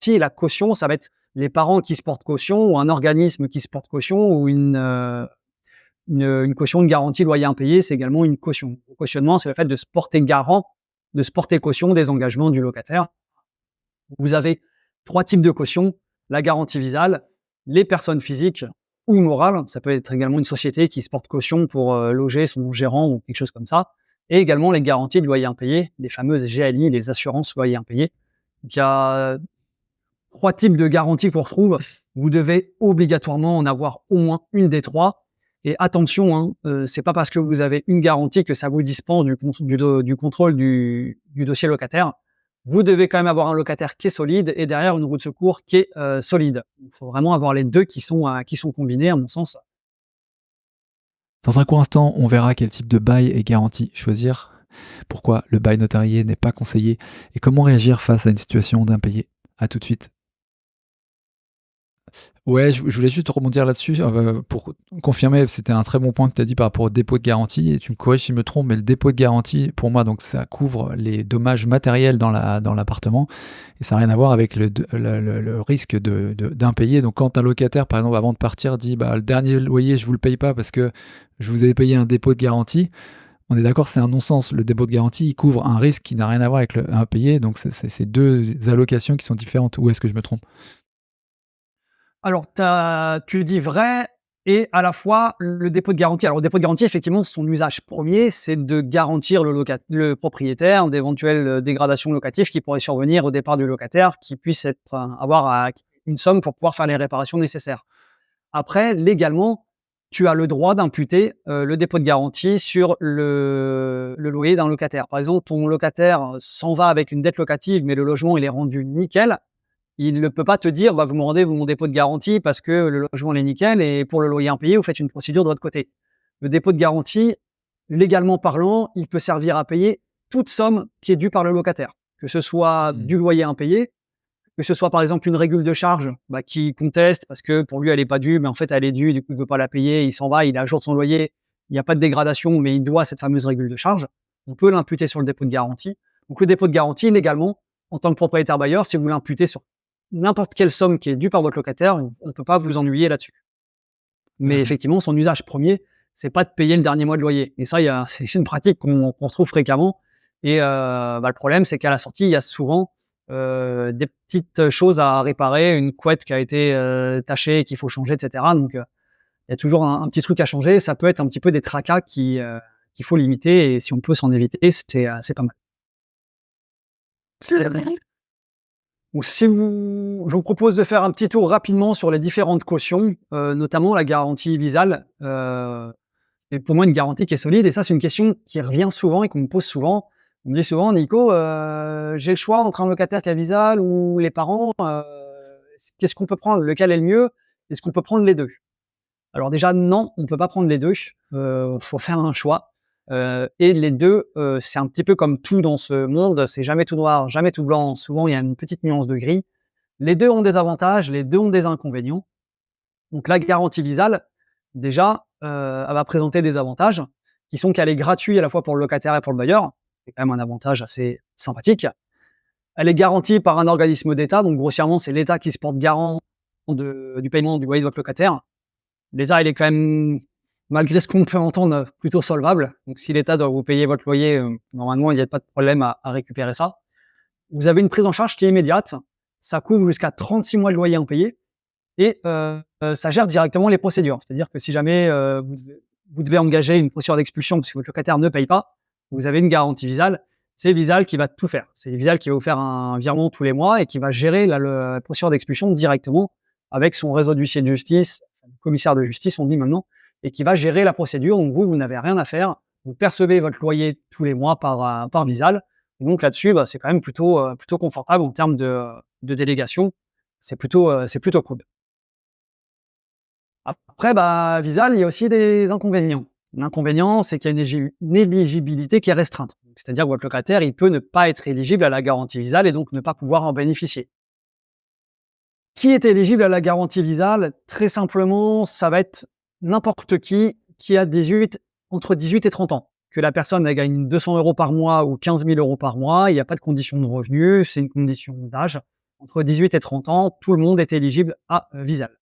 et la caution, ça va être les parents qui se portent caution ou un organisme qui se porte caution ou une caution de garantie loyer impayé, c'est également une caution. Le cautionnement, c'est le fait de se porter garant, de se porter caution des engagements du locataire. Vous avez 3 types de caution: la garantie visale, les personnes physiques ou morales, ça peut être également une société qui se porte caution pour, loger son gérant ou quelque chose comme ça, et également les garanties de loyer impayé, les fameuses GLI, les assurances loyer impayé. Donc il y a 3 types de garanties qu'on retrouve. Vous devez obligatoirement en avoir au moins une des 3. Et attention, c'est pas parce que vous avez une garantie que ça vous dispense du contrôle du dossier locataire. Vous devez quand même avoir un locataire qui est solide et derrière une roue de secours qui est, solide. Il faut vraiment avoir les 2 qui sont combinés à mon sens. Dans un court instant, on verra quel type de bail et garantie choisir, pourquoi le bail notarié n'est pas conseillé et comment réagir face à une situation d'impayé. À tout de suite. Ouais, je voulais juste rebondir là-dessus pour confirmer, c'était un très bon point que tu as dit par rapport au dépôt de garantie et tu me corriges si je me trompe, mais le dépôt de garantie, pour moi, donc ça couvre les dommages matériels dans l'appartement et ça n'a rien à voir avec le risque d'impayé. Donc quand un locataire, par exemple, avant de partir, dit le dernier loyer, je vous le paye pas parce que je vous avais payé un dépôt de garantie, on est d'accord, c'est un non-sens. Le dépôt de garantie, il couvre un risque qui n'a rien à voir avec le impayé, donc c'est 2 allocations qui sont différentes. Ou est-ce que je me trompe? Alors, tu le dis vrai et à la fois le dépôt de garantie. Alors, le dépôt de garantie, effectivement, son usage premier, c'est de garantir le propriétaire d'éventuelles dégradations locatives qui pourraient survenir au départ du locataire, qui puisse avoir une somme pour pouvoir faire les réparations nécessaires. Après, légalement, tu as le droit d'imputer le dépôt de garantie sur le loyer d'un locataire. Par exemple, ton locataire s'en va avec une dette locative, mais le logement il est rendu nickel. Il ne peut pas te dire: «Vous me rendez mon dépôt de garantie parce que le logement il est nickel et pour le loyer impayé, vous faites une procédure de votre côté». Le dépôt de garantie, légalement parlant, il peut servir à payer toute somme qui est due par le locataire. Que ce soit Mmh. du loyer impayé, que ce soit par exemple une régule de charge, qui conteste parce que pour lui elle est pas due, mais en fait elle est due, du coup il veut pas la payer, il s'en va, il est à jour de son loyer, il y a pas de dégradation, mais il doit cette fameuse régule de charge. On peut l'imputer sur le dépôt de garantie. Donc le dépôt de garantie, légalement, en tant que propriétaire bailleur, si vous l'imputez sur n'importe quelle somme qui est due par votre locataire, on ne peut pas vous ennuyer là-dessus. Mais Intéressant. effectivement, son usage premier, c'est pas de payer le dernier mois de loyer. Et ça, c'est une pratique qu'on retrouve fréquemment. Et le problème, c'est qu'à la sortie, il y a souvent des petites choses à réparer, une couette qui a été tachée et qu'il faut changer, etc. Donc, il y a toujours un petit truc à changer. Ça peut être un petit peu des tracas qu'il faut limiter. Et si on peut s'en éviter, c'est pas mal. Donc je vous propose de faire un petit tour rapidement sur les différentes cautions, notamment la garantie visale. C'est pour moi une garantie qui est solide et ça, c'est une question qui revient souvent et qu'on me pose souvent. On me dit souvent: «Nico, j'ai le choix entre un locataire qui a visale ou les parents, qu'est-ce qu'on peut prendre? Lequel est le mieux? Est-ce qu'on peut prendre les 2?» Alors déjà, non, on ne peut pas prendre les 2. Faut faire un choix, et les 2, c'est un petit peu comme tout dans ce monde, c'est jamais tout noir, jamais tout blanc. Souvent, il y a une petite nuance de gris. Les 2 ont des avantages, les 2 ont des inconvénients. Donc la garantie visale, déjà, elle va présenter des avantages qui sont qu'elle est gratuite à la fois pour le locataire et pour le bailleur. C'est quand même un avantage assez sympathique. Elle est garantie par un organisme d'État, donc grossièrement, c'est l'État qui se porte garant du paiement du loyer de votre locataire. L'État, il est quand même, malgré ce qu'on peut entendre, plutôt solvable. Donc si l'État doit vous payer votre loyer, normalement, il n'y a pas de problème à récupérer ça. Vous avez une prise en charge qui est immédiate. Ça couvre jusqu'à 36 mois de loyer impayé et ça gère directement les procédures. C'est-à-dire que si jamais, vous devez engager une procédure d'expulsion parce que votre locataire ne paye pas, vous avez une garantie Visale. C'est Visale qui va tout faire. C'est Visale qui va vous faire un virement tous les mois et qui va gérer la procédure d'expulsion directement avec son réseau d'huissiers de justice, commissaire de justice, on dit maintenant, et qui va gérer la procédure. Donc vous n'avez rien à faire. vous percevez votre loyer tous les mois par Visal. Et donc là-dessus, c'est quand même plutôt confortable en termes de délégation. C'est plutôt cool. Après, Visal, il y a aussi des inconvénients. L'inconvénient, c'est qu'il y a une éligibilité qui est restreinte. C'est-à-dire que votre locataire, il peut ne pas être éligible à la garantie Visal et donc ne pas pouvoir en bénéficier. Qui est éligible à la garantie Visal? Très simplement, ça va être n'importe qui a entre 18 et 30 ans. Que la personne elle gagne 200 euros par mois ou 15 000 euros par mois, il n'y a pas de condition de revenu, c'est une condition d'âge. Entre 18 et 30 ans, tout le monde est éligible à Visal.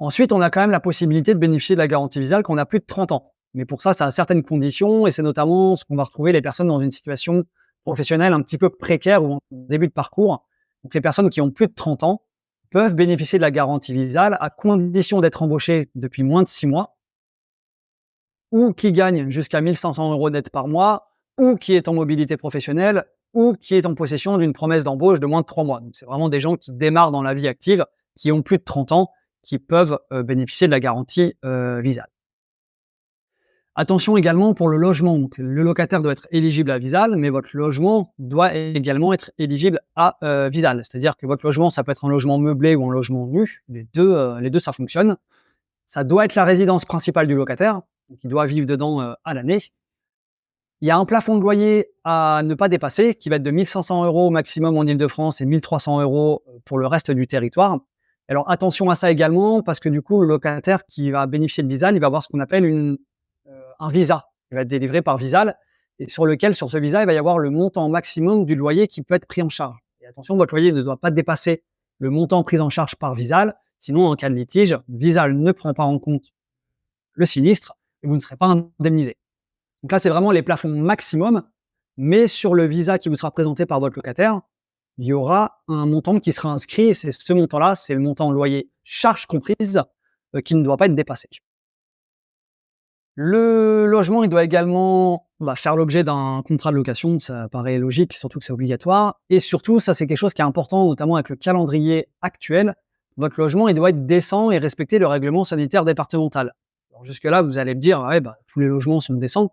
Ensuite, on a quand même la possibilité de bénéficier de la garantie Visal quand on a plus de 30 ans. Mais pour ça a certaines conditions et c'est notamment ce qu'on va retrouver les personnes dans une situation professionnelle un petit peu précaire ou en début de parcours. Donc les personnes qui ont plus de 30 ans peuvent bénéficier de la garantie Visal à condition d'être embauchées depuis moins de 6 mois ou qui gagnent jusqu'à 1 500 euros net par mois ou qui est en mobilité professionnelle ou qui est en possession d'une promesse d'embauche de moins de 3 mois. Donc c'est vraiment des gens qui démarrent dans la vie active, qui ont plus de 30 ans, qui peuvent bénéficier de la garantie Visal. Attention également pour le logement. Donc, le locataire doit être éligible à Visal, mais votre logement doit également être éligible à Visal. C'est-à-dire que votre logement, ça peut être un logement meublé ou un logement nu. Les deux, ça fonctionne. Ça doit être la résidence principale du locataire, donc il doit vivre dedans à l'année. Il y a un plafond de loyer à ne pas dépasser, qui va être de 1 500 euros maximum en Île-de-France et 1 300 euros pour le reste du territoire. Alors attention à ça également, parce que du coup, le locataire qui va bénéficier de Visal, il va avoir ce qu'on appelle un visa. Il va être délivré par Visal, et sur ce visa, il va y avoir le montant maximum du loyer qui peut être pris en charge. Et attention, votre loyer ne doit pas dépasser le montant pris en charge par Visal, sinon en cas de litige, Visal ne prend pas en compte le sinistre et vous ne serez pas indemnisé. Donc là, c'est vraiment les plafonds maximum, mais sur le visa qui vous sera présenté par votre locataire, il y aura un montant qui sera inscrit, et c'est ce montant-là, c'est le montant loyer charges comprises, qui ne doit pas être dépassé. Le logement, il doit également faire l'objet d'un contrat de location, ça paraît logique, surtout que c'est obligatoire. Et surtout, ça c'est quelque chose qui est important, notamment avec le calendrier actuel. Votre logement, il doit être décent et respecter le règlement sanitaire départemental. Alors jusque-là, vous allez me dire, ouais, tous les logements sont décents.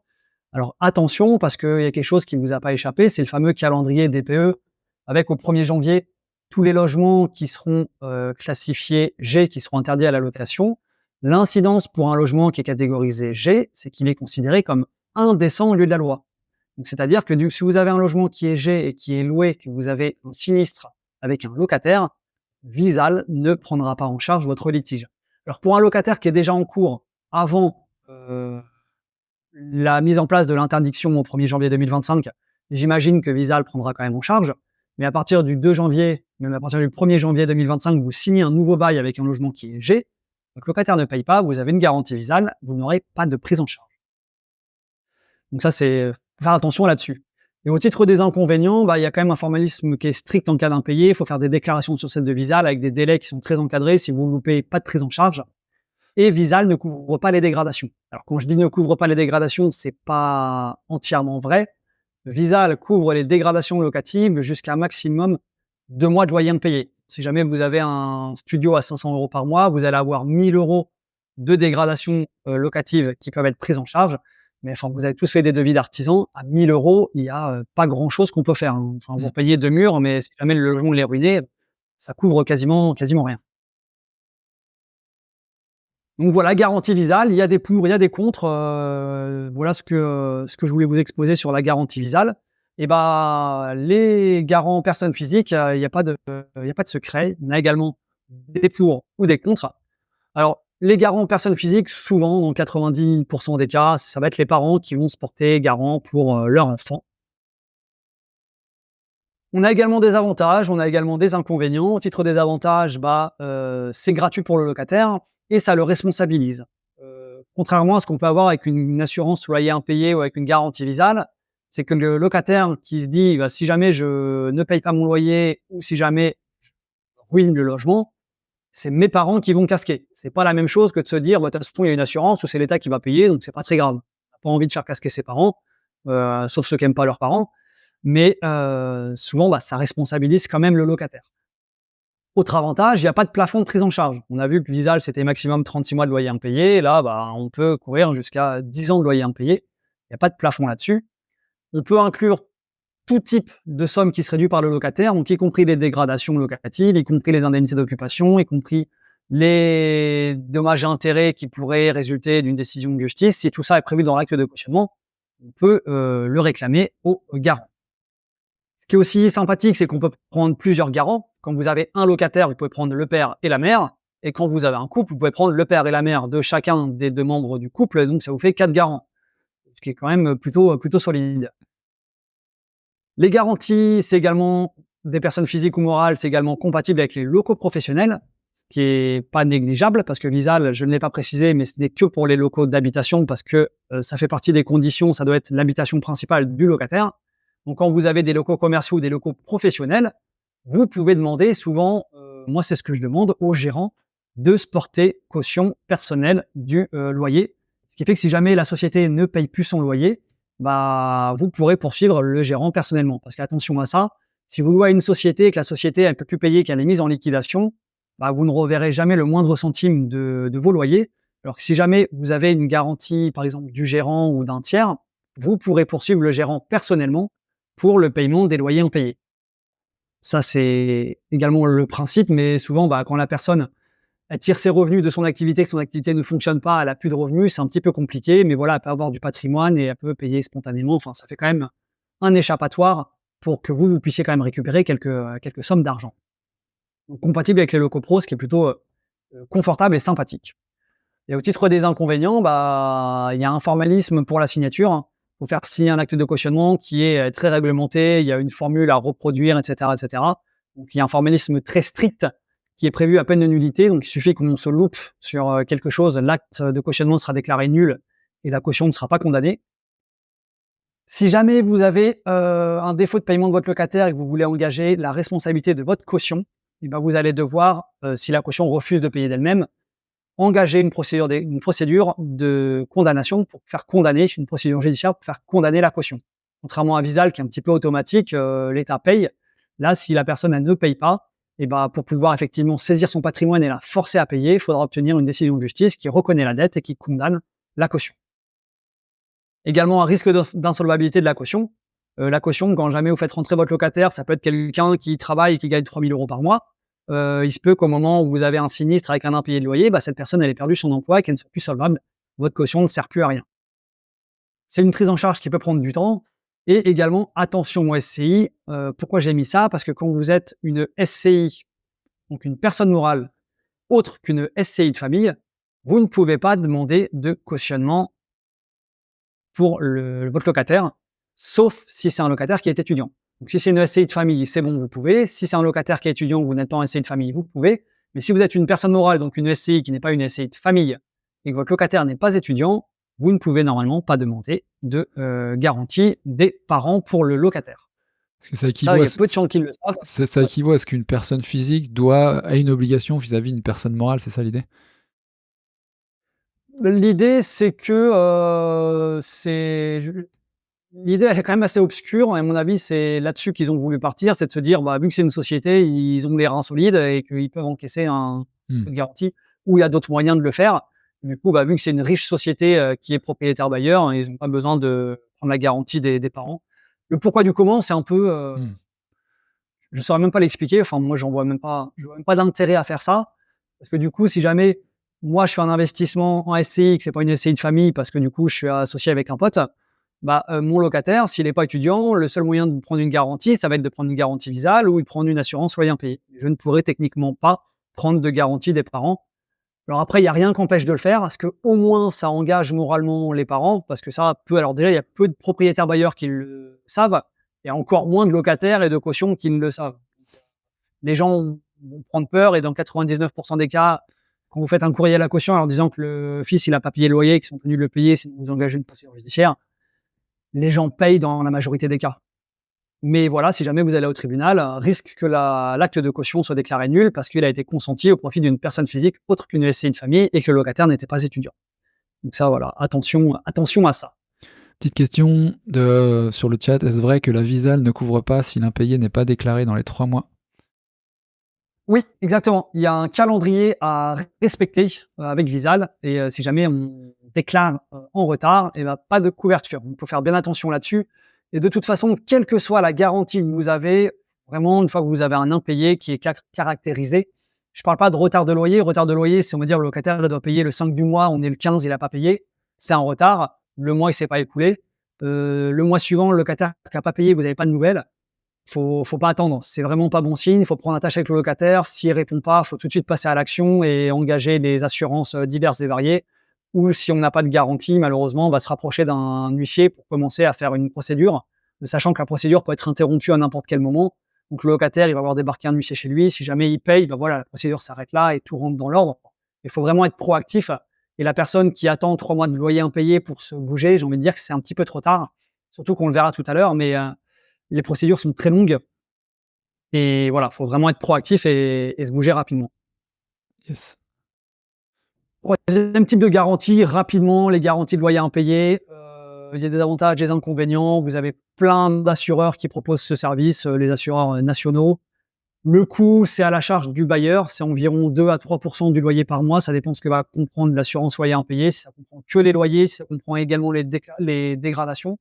Alors attention, parce qu'il y a quelque chose qui ne vous a pas échappé, c'est le fameux calendrier DPE, avec au 1er janvier, tous les logements qui seront classifiés G, qui seront interdits à la location. L'incidence pour un logement qui est catégorisé G, c'est qu'il est considéré comme indécent au lieu de la loi. Donc, c'est-à-dire que si vous avez un logement qui est G et qui est loué, que vous avez un sinistre avec un locataire, Visal ne prendra pas en charge votre litige. Alors pour un locataire qui est déjà en cours avant la mise en place de l'interdiction au 1er janvier 2025, j'imagine que Visal prendra quand même en charge. Mais à partir du 2 janvier, même à partir du 1er janvier 2025, vous signez un nouveau bail avec un logement qui est G. Donc, le locataire ne paye pas, vous avez une garantie Visal, vous n'aurez pas de prise en charge. Donc ça, c'est faire attention là-dessus. Et au titre des inconvénients, il y a quand même un formalisme qui est strict en cas d'impayé. Il faut faire des déclarations sur cette de Visal avec des délais qui sont très encadrés. Si vous loupez, pas de prise en charge. Et Visal ne couvre pas les dégradations. Alors quand je dis ne couvre pas les dégradations, c'est pas entièrement vrai. Visal couvre les dégradations locatives jusqu'à maximum 2 mois de loyer impayé. Si jamais vous avez un studio à 500 euros par mois, vous allez avoir 1 000 euros de dégradations locatives qui peuvent être prises en charge. Mais enfin, vous avez tous fait des devis d'artisans. À 1 000 euros, il n'y a pas grand-chose qu'on peut faire. Enfin, vous payez 2 murs, mais si jamais le logement est ruiné, ça couvre quasiment rien. Donc voilà, garantie Visal, il y a des pour, il y a des contre. Voilà ce que je voulais vous exposer sur la garantie Visal. Et les garants personnes physiques, il n'y a pas de secret. Il y en a également des pour ou des contre. Alors, les garants personnes physiques, souvent, dans 90% des cas, ça va être les parents qui vont se porter garant pour leur enfant. On a également des avantages, on a également des inconvénients. Au titre des avantages, c'est gratuit pour le locataire et ça le responsabilise. Contrairement à ce qu'on peut avoir avec une assurance loyer impayé ou avec une garantie Visal, c'est que le locataire qui se dit si jamais je ne paye pas mon loyer ou si jamais je ruine le logement, c'est mes parents qui vont casquer. C'est pas la même chose que de se dire de toute façon il y a une assurance ou c'est l'État qui va payer, donc c'est pas très grave. On n'a pas envie de faire casquer ses parents, sauf ceux qui n'aiment pas leurs parents. Mais souvent, ça responsabilise quand même le locataire. Autre avantage, il n'y a pas de plafond de prise en charge. On a vu que Visal, c'était maximum 36 mois de loyer impayé. Là, on peut courir jusqu'à 10 ans de loyer impayé. Il n'y a pas de plafond là-dessus. On peut inclure tout type de somme qui serait due par le locataire, donc y compris les dégradations locatives, y compris les indemnités d'occupation, y compris les dommages et intérêts qui pourraient résulter d'une décision de justice. Si tout ça est prévu dans l'acte de cautionnement, on peut le réclamer au garant. Ce qui est aussi sympathique, c'est qu'on peut prendre plusieurs garants. Quand vous avez un locataire, vous pouvez prendre le père et la mère. Et quand vous avez un couple, vous pouvez prendre le père et la mère de chacun des 2 membres du couple. Donc, ça vous fait 4 garants. Ce qui est quand même plutôt solide. Les garanties, c'est également des personnes physiques ou morales, c'est également compatible avec les locaux professionnels, ce qui est pas négligeable parce que Visal, je ne l'ai pas précisé, mais ce n'est que pour les locaux d'habitation parce que ça fait partie des conditions, ça doit être l'habitation principale du locataire. Donc, quand vous avez des locaux commerciaux ou des locaux professionnels, vous pouvez demander souvent, moi c'est ce que je demande aux gérants, de se porter caution personnelle du loyer. Ce qui fait que si jamais la société ne paye plus son loyer, vous pourrez poursuivre le gérant personnellement. Parce qu'attention à ça, si vous louez à une société et que la société elle peut plus payer, qu'elle est mise en liquidation, vous ne reverrez jamais le moindre centime de vos loyers. Alors que si jamais vous avez une garantie, par exemple, du gérant ou d'un tiers, vous pourrez poursuivre le gérant personnellement pour le paiement des loyers impayés. Ça, c'est également le principe, mais souvent, quand la personne elle tire ses revenus de son activité, que son activité ne fonctionne pas, elle a plus de revenus, c'est un petit peu compliqué, mais voilà, elle peut avoir du patrimoine et elle peut payer spontanément. Enfin, ça fait quand même un échappatoire pour que vous puissiez quand même récupérer quelques sommes d'argent. Donc, compatible avec les locaux pro, ce qui est plutôt confortable et sympathique. Et au titre des inconvénients, il y a un formalisme pour la signature. Il faut faire signer un acte de cautionnement qui est très réglementé. Il y a une formule à reproduire, etc., etc. Donc, il y a un formalisme très strict qui est prévu à peine de nullité. Donc, il suffit qu'on se loupe sur quelque chose, l'acte de cautionnement sera déclaré nul et la caution ne sera pas condamnée. Si jamais vous avez un défaut de paiement de votre locataire et que vous voulez engager la responsabilité de votre caution, vous allez devoir, si la caution refuse de payer d'elle-même, engager une procédure de condamnation pour faire condamner, une procédure judiciaire pour faire condamner la caution. Contrairement à Visal qui est un petit peu automatique, l'État paye. Là, si la personne elle ne paye pas, pour pouvoir effectivement saisir son patrimoine et la forcer à payer, il faudra obtenir une décision de justice qui reconnaît la dette et qui condamne la caution. Également, un risque d'insolvabilité de la caution. La caution, quand jamais vous faites rentrer votre locataire, ça peut être quelqu'un qui travaille et qui gagne 3 000 € par mois. Il se peut qu'au moment où vous avez un sinistre avec un impayé de loyer, cette personne elle ait perdu son emploi et qu'elle ne soit plus solvable. Votre caution ne sert plus à rien. C'est une prise en charge qui peut prendre du temps. Et également, attention au SCI. Pourquoi j'ai mis ça? Parce que quand vous êtes une SCI, donc une personne morale autre qu'une SCI de famille, vous ne pouvez pas demander de cautionnement pour votre locataire, sauf si c'est un locataire qui est étudiant. Donc, si c'est une SCI de famille, c'est bon, vous pouvez. Si c'est un locataire qui est étudiant, vous n'êtes pas en SCI de famille, vous pouvez. Mais si vous êtes une personne morale, donc une SCI qui n'est pas une SCI de famille, et que votre locataire n'est pas étudiant, vous ne pouvez normalement pas demander de garantie des parents pour le locataire. Parce que ça il y a peu de gens qui le savent. Ça équivaut à ce qu'une personne physique a une obligation vis-à-vis d'une personne morale, c'est ça l'idée? L'idée, c'est que l'idée elle est quand même assez obscure et à mon avis, c'est là-dessus qu'ils ont voulu partir, c'est de se dire, vu que c'est une société, ils ont les reins solides et qu'ils peuvent encaisser un peu de garantie ou il y a d'autres moyens de le faire. Du coup, vu que c'est une riche société qui est propriétaire bailleur, ils n'ont pas besoin de prendre la garantie des parents. Le pourquoi du comment, c'est un peu, je ne saurais même pas l'expliquer. Enfin, moi, je vois même pas d'intérêt à faire ça parce que du coup, si jamais moi je fais un investissement en SCI, que c'est pas une SCI de famille, parce que du coup, je suis associé avec un pote. Mon locataire, s'il n'est pas étudiant, le seul moyen de prendre une garantie, ça va être de prendre une garantie Visal ou de prendre une assurance loyer impayé. Je ne pourrais techniquement pas prendre de garantie des parents. Alors après, il n'y a rien qui empêche de le faire, parce qu'au moins, ça engage moralement les parents, parce que ça peut... Alors déjà, il y a peu de propriétaires bailleurs qui le savent, et encore moins de locataires et de cautions qui ne le savent. Les gens vont prendre peur, et dans 99% des cas, quand vous faites un courrier à la caution en leur disant que le fils, il n'a pas payé le loyer, qu'ils sont tenus de le payer, sinon vous engagez une procédure judiciaire, les gens payent dans la majorité des cas. Mais voilà, si jamais vous allez au tribunal, risque que l'acte de caution soit déclaré nul parce qu'il a été consenti au profit d'une personne physique autre qu'une SCI de famille et que le locataire n'était pas étudiant. Donc ça, voilà, attention à ça. Petite question sur le chat, est-ce vrai que la Visal ne couvre pas si l'impayé n'est pas déclaré dans les 3 mois? Oui, exactement. Il y a un calendrier à respecter avec Visal et si jamais on déclare en retard, et ben, pas de couverture. Il faut faire bien attention là-dessus. Et de toute façon, quelle que soit la garantie que vous avez, vraiment, une fois que vous avez un impayé qui est caractérisé, je ne parle pas de retard de loyer. Retard de loyer, c'est on va dire le locataire il doit payer le 5 du mois, on est le 15, il n'a pas payé. C'est un retard. Le mois, il ne s'est pas écoulé. Le mois suivant, le locataire qui n'a pas payé, vous n'avez pas de nouvelles. Faut pas attendre. C'est vraiment pas bon signe. Il faut prendre attache avec le locataire. S'il répond pas, il faut tout de suite passer à l'action et engager des assurances diverses et variées. Ou si on n'a pas de garantie, malheureusement, on va se rapprocher d'un huissier pour commencer à faire une procédure, sachant que la procédure peut être interrompue à n'importe quel moment. Donc le locataire, il va avoir débarqué un huissier chez lui. Si jamais il paye, ben voilà, la procédure s'arrête là et tout rentre dans l'ordre. Il faut vraiment être proactif. Et la personne qui attend 3 mois de loyer impayé pour se bouger, j'ai envie de dire que c'est un petit peu trop tard. Surtout qu'on le verra tout à l'heure, mais les procédures sont très longues et voilà, faut vraiment être proactif et se bouger rapidement. Yes. 3e type de garantie, rapidement, les garanties de loyer impayé. Il y a des avantages, des inconvénients. Vous avez plein d'assureurs qui proposent ce service, les assureurs nationaux. Le coût, c'est à la charge du bailleur, c'est environ 2 à 3 du loyer par mois. Ça dépend de ce que va comprendre l'assurance loyer impayé, si ça comprend que les loyers, si ça comprend également les dégradations.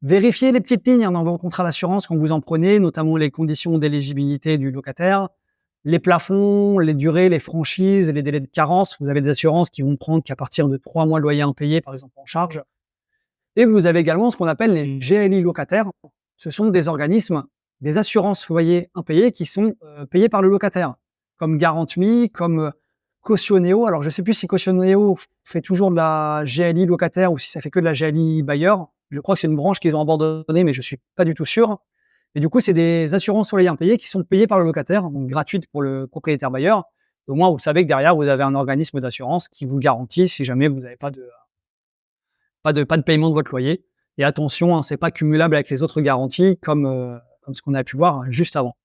Vérifiez les petites lignes dans vos contrats d'assurance quand vous en prenez, notamment les conditions d'éligibilité du locataire, les plafonds, les durées, les franchises, les délais de carence. Vous avez des assurances qui vont prendre qu'à partir de 3 mois de loyer impayé, par exemple, en charge. Et vous avez également ce qu'on appelle les GLI locataires. Ce sont des organismes, des assurances loyer impayés qui sont payés par le locataire, comme Garantme, comme Cautioneo. Alors, je ne sais plus si Cautioneo fait toujours de la GLI locataire ou si ça fait que de la GLI bailleur. Je crois que c'est une branche qu'ils ont abandonnée, mais je ne suis pas du tout sûr. Et du coup, c'est des assurances loyer impayées qui sont payées par le locataire, donc gratuites pour le propriétaire bailleur. Au moins, vous savez que derrière, vous avez un organisme d'assurance qui vous garantit si jamais vous n'avez pas de paiement de votre loyer. Et attention, hein, ce n'est pas cumulable avec les autres garanties comme ce qu'on a pu voir juste avant.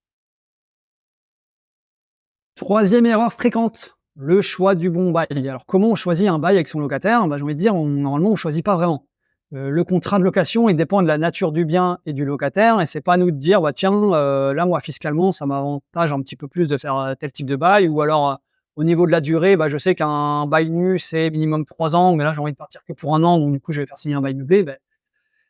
3e erreur fréquente, le choix du bon bail. Alors, comment on choisit un bail avec son locataire? J'ai envie de dire, normalement, on ne choisit pas vraiment. Le contrat de location, il dépend de la nature du bien et du locataire. Et c'est pas à nous de dire, bah, tiens, là, moi, fiscalement, ça m'avantage un petit peu plus de faire tel type de bail. Ou alors, au niveau de la durée, bah, je sais qu'un bail nu, c'est minimum 3 ans. Mais là, j'ai envie de partir que pour 1 an. Donc, du coup, je vais faire signer un bail meublé.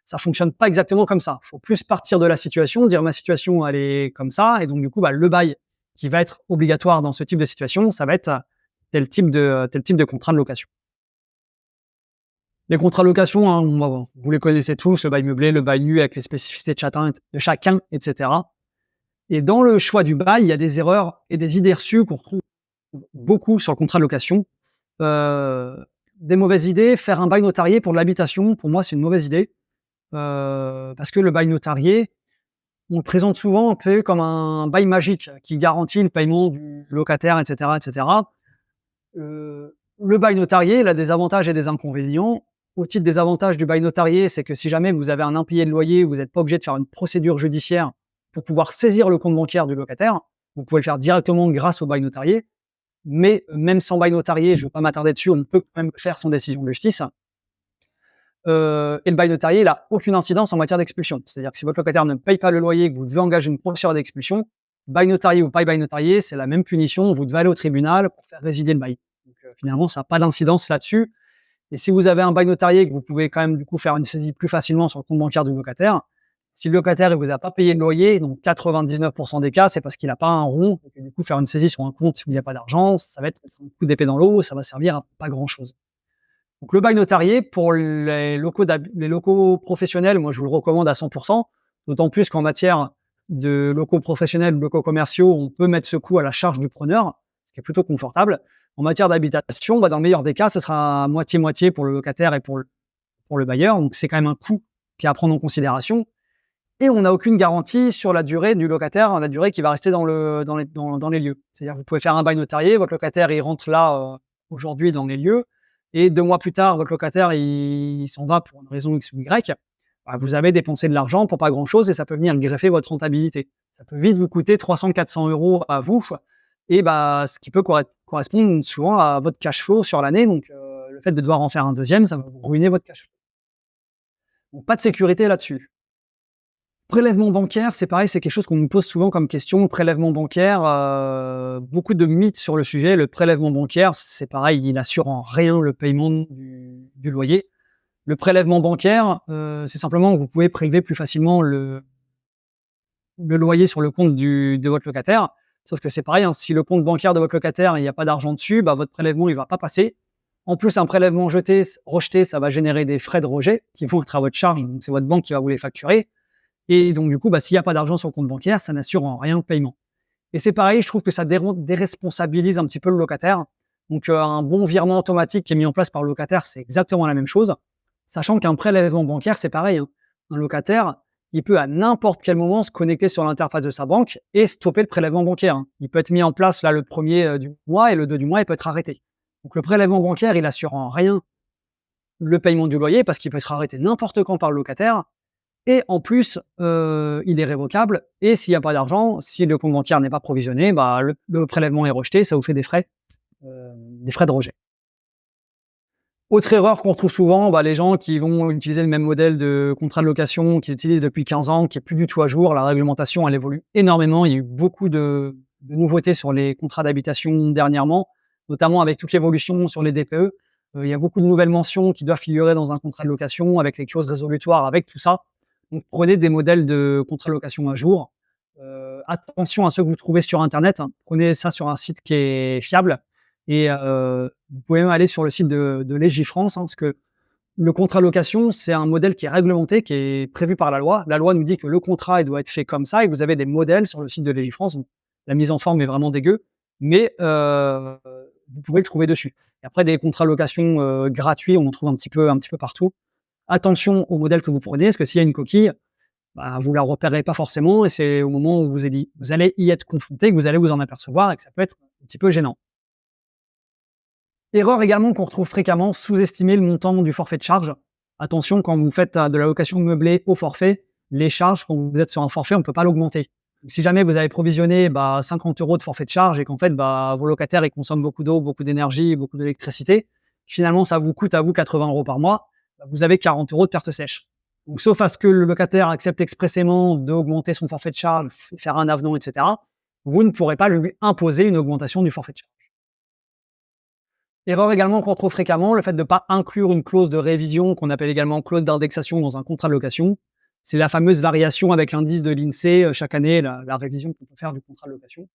Ça fonctionne pas exactement comme ça. Il faut plus partir de la situation, dire ma situation, elle est comme ça. Et donc, du coup, le bail qui va être obligatoire dans ce type de situation, ça va être tel type de contrat de location. Les contrats de location, hein, vous les connaissez tous, le bail meublé, le bail nu avec les spécificités de chacun, etc. Et dans le choix du bail, il y a des erreurs et des idées reçues qu'on retrouve beaucoup sur le contrat de location. Des mauvaises idées, faire un bail notarié pour de l'habitation, pour moi, c'est une mauvaise idée. Parce que le bail notarié, on le présente souvent un peu comme un bail magique qui garantit le paiement du locataire, etc., etc. Le bail notarié, il a des avantages et des inconvénients. Au titre des avantages du bail notarié, c'est que si jamais vous avez un impayé de loyer, vous n'êtes pas obligé de faire une procédure judiciaire pour pouvoir saisir le compte bancaire du locataire. Vous pouvez le faire directement grâce au bail notarié. Mais même sans bail notarié, je ne veux pas m'attarder dessus, on peut quand même faire sans décision de justice. Et le bail notarié, il n'a aucune incidence en matière d'expulsion. C'est-à-dire que si votre locataire ne paye pas le loyer, que vous devez engager une procédure d'expulsion, bail notarié ou pas bail notarié, c'est la même punition. Vous devez aller au tribunal pour faire résilier le bail. Donc, finalement, ça n'a pas d'incidence là-dessus. Et si vous avez un bail notarié, que vous pouvez quand même du coup faire une saisie plus facilement sur le compte bancaire du locataire, si le locataire ne vous a pas payé le loyer, donc 99% des cas, c'est parce qu'il n'a pas un rond. Et que, du coup, faire une saisie sur un compte où il n'y a pas d'argent, ça va être un coup d'épée dans l'eau, ça va servir à pas grand-chose. Donc le bail notarié, pour les locaux professionnels, moi je vous le recommande à 100%, d'autant plus qu'en matière de locaux professionnels, de locaux commerciaux, on peut mettre ce coût à la charge du preneur, ce qui est plutôt confortable. En matière d'habitation, dans le meilleur des cas, ce sera moitié-moitié pour le locataire et pour le bailleur, donc c'est quand même un coût qui est à prendre en considération. Et on n'a aucune garantie sur la durée du locataire, la durée qui va rester dans les lieux. C'est-à-dire que vous pouvez faire un bail notarié, votre locataire il rentre là aujourd'hui dans les lieux, et 2 mois plus tard, votre locataire il s'en va pour une raison X ou Y, vous avez dépensé de l'argent pour pas grand-chose et ça peut venir greffer votre rentabilité. Ça peut vite vous coûter 300-400 € à vous, et ce qui peut correspondre souvent à votre cash flow sur l'année. Donc, le fait de devoir en faire un deuxième, ça va vous ruiner votre cash flow. Donc, pas de sécurité là-dessus. Prélèvement bancaire, c'est pareil, c'est quelque chose qu'on nous pose souvent comme question. Prélèvement bancaire, beaucoup de mythes sur le sujet. Le prélèvement bancaire, c'est pareil, il assure en rien le paiement du loyer. Le prélèvement bancaire, c'est simplement que vous pouvez prélever plus facilement le loyer sur le compte de votre locataire. Sauf que c'est pareil, hein, si le compte bancaire de votre locataire, il n'y a pas d'argent dessus, bah, votre prélèvement, il va pas passer. En plus, un prélèvement rejeté, ça va générer des frais de rejet qui vont être à votre charge. Donc, c'est votre banque qui va vous les facturer. Et donc, du coup, bah, s'il n'y a pas d'argent sur le compte bancaire, ça n'assure en rien le paiement. Et c'est pareil, je trouve que ça déresponsabilise un petit peu le locataire. Donc, un bon virement automatique qui est mis en place par le locataire, c'est exactement la même chose. Sachant qu'un prélèvement bancaire, c'est pareil, hein. Un locataire, il peut à n'importe quel moment se connecter sur l'interface de sa banque et stopper le prélèvement bancaire, hein. Il peut être mis en place là le premier du mois et le 2 du mois, il peut être arrêté. Donc le prélèvement bancaire, il assure en rien le paiement du loyer parce qu'il peut être arrêté n'importe quand par le locataire et en plus, il est révocable et s'il n'y a pas d'argent, si le compte bancaire n'est pas provisionné, bah, le prélèvement est rejeté, ça vous fait des frais de rejet. Autre erreur qu'on retrouve souvent, bah, les gens qui vont utiliser le même modèle de contrat de location qu'ils utilisent depuis 15 ans, qui est plus du tout à jour. La réglementation, elle évolue énormément. Il y a eu beaucoup de nouveautés sur les contrats d'habitation dernièrement, notamment avec toute l'évolution sur les DPE. Il y a beaucoup de nouvelles mentions qui doivent figurer dans un contrat de location avec les clauses résolutoires, avec tout ça. Donc, prenez des modèles de contrat de location à jour. Attention à ceux que vous trouvez sur Internet, hein. Prenez ça sur un site qui est fiable. Et vous pouvez même aller sur le site de Légifrance, hein, parce que le contrat de location, c'est un modèle qui est réglementé, qui est prévu par la loi. La loi nous dit que le contrat, il doit être fait comme ça et vous avez des modèles sur le site de Légifrance. Donc, la mise en forme est vraiment dégueu, mais vous pouvez le trouver dessus. Et après, des contrats de location gratuits, on en trouve un petit peu partout. Attention au modèle que vous prenez, parce que s'il y a une coquille, bah, vous ne la repérez pas forcément et c'est au moment où vous allez y être confronté que vous allez vous en apercevoir et que ça peut être un petit peu gênant. Erreur également qu'on retrouve fréquemment, sous-estimer le montant du forfait de charge. Attention, quand vous faites de la location meublée au forfait, les charges, quand vous êtes sur un forfait, on ne peut pas l'augmenter. Donc, si jamais vous avez provisionné 50 € de forfait de charge et qu'en fait, vos locataires ils consomment beaucoup d'eau, beaucoup d'énergie, beaucoup d'électricité, finalement, ça vous coûte à vous 80 € par mois, vous avez 40 € de perte sèche. Donc, sauf à ce que le locataire accepte expressément d'augmenter son forfait de charge, faire un avenant, etc., vous ne pourrez pas lui imposer une augmentation du forfait de charge. Erreur également qu'on retrouve fréquemment, le fait de ne pas inclure une clause de révision qu'on appelle également clause d'indexation dans un contrat de location. C'est la fameuse variation avec l'indice de l'INSEE chaque année, la révision qu'on peut faire du contrat de location.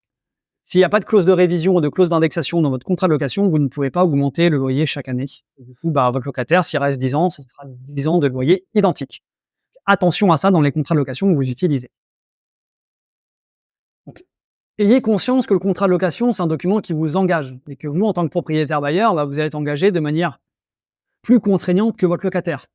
S'il n'y a pas de clause de révision ou de clause d'indexation dans votre contrat de location, vous ne pouvez pas augmenter le loyer chaque année. Et du coup, votre locataire, s'il reste 10 ans, ça fera 10 ans de loyer identique. Attention à ça dans les contrats de location que vous utilisez. Donc, ayez conscience que le contrat de location, c'est un document qui vous engage et que vous, en tant que propriétaire bailleur, vous allez être engagé de manière plus contraignante que votre locataire.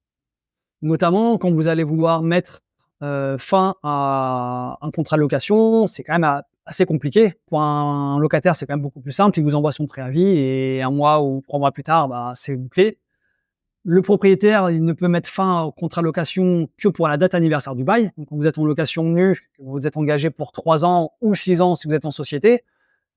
Notamment quand vous allez vouloir mettre fin à un contrat de location, c'est quand même assez compliqué. Pour un locataire, c'est quand même beaucoup plus simple. Il vous envoie son préavis et 1 mois ou 3 mois plus tard, c'est bouclé. Le propriétaire, il ne peut mettre fin au contrat de location que pour la date anniversaire du bail. Donc, quand vous êtes en location nue, que vous êtes engagé pour 3 ans ou 6 ans si vous êtes en société,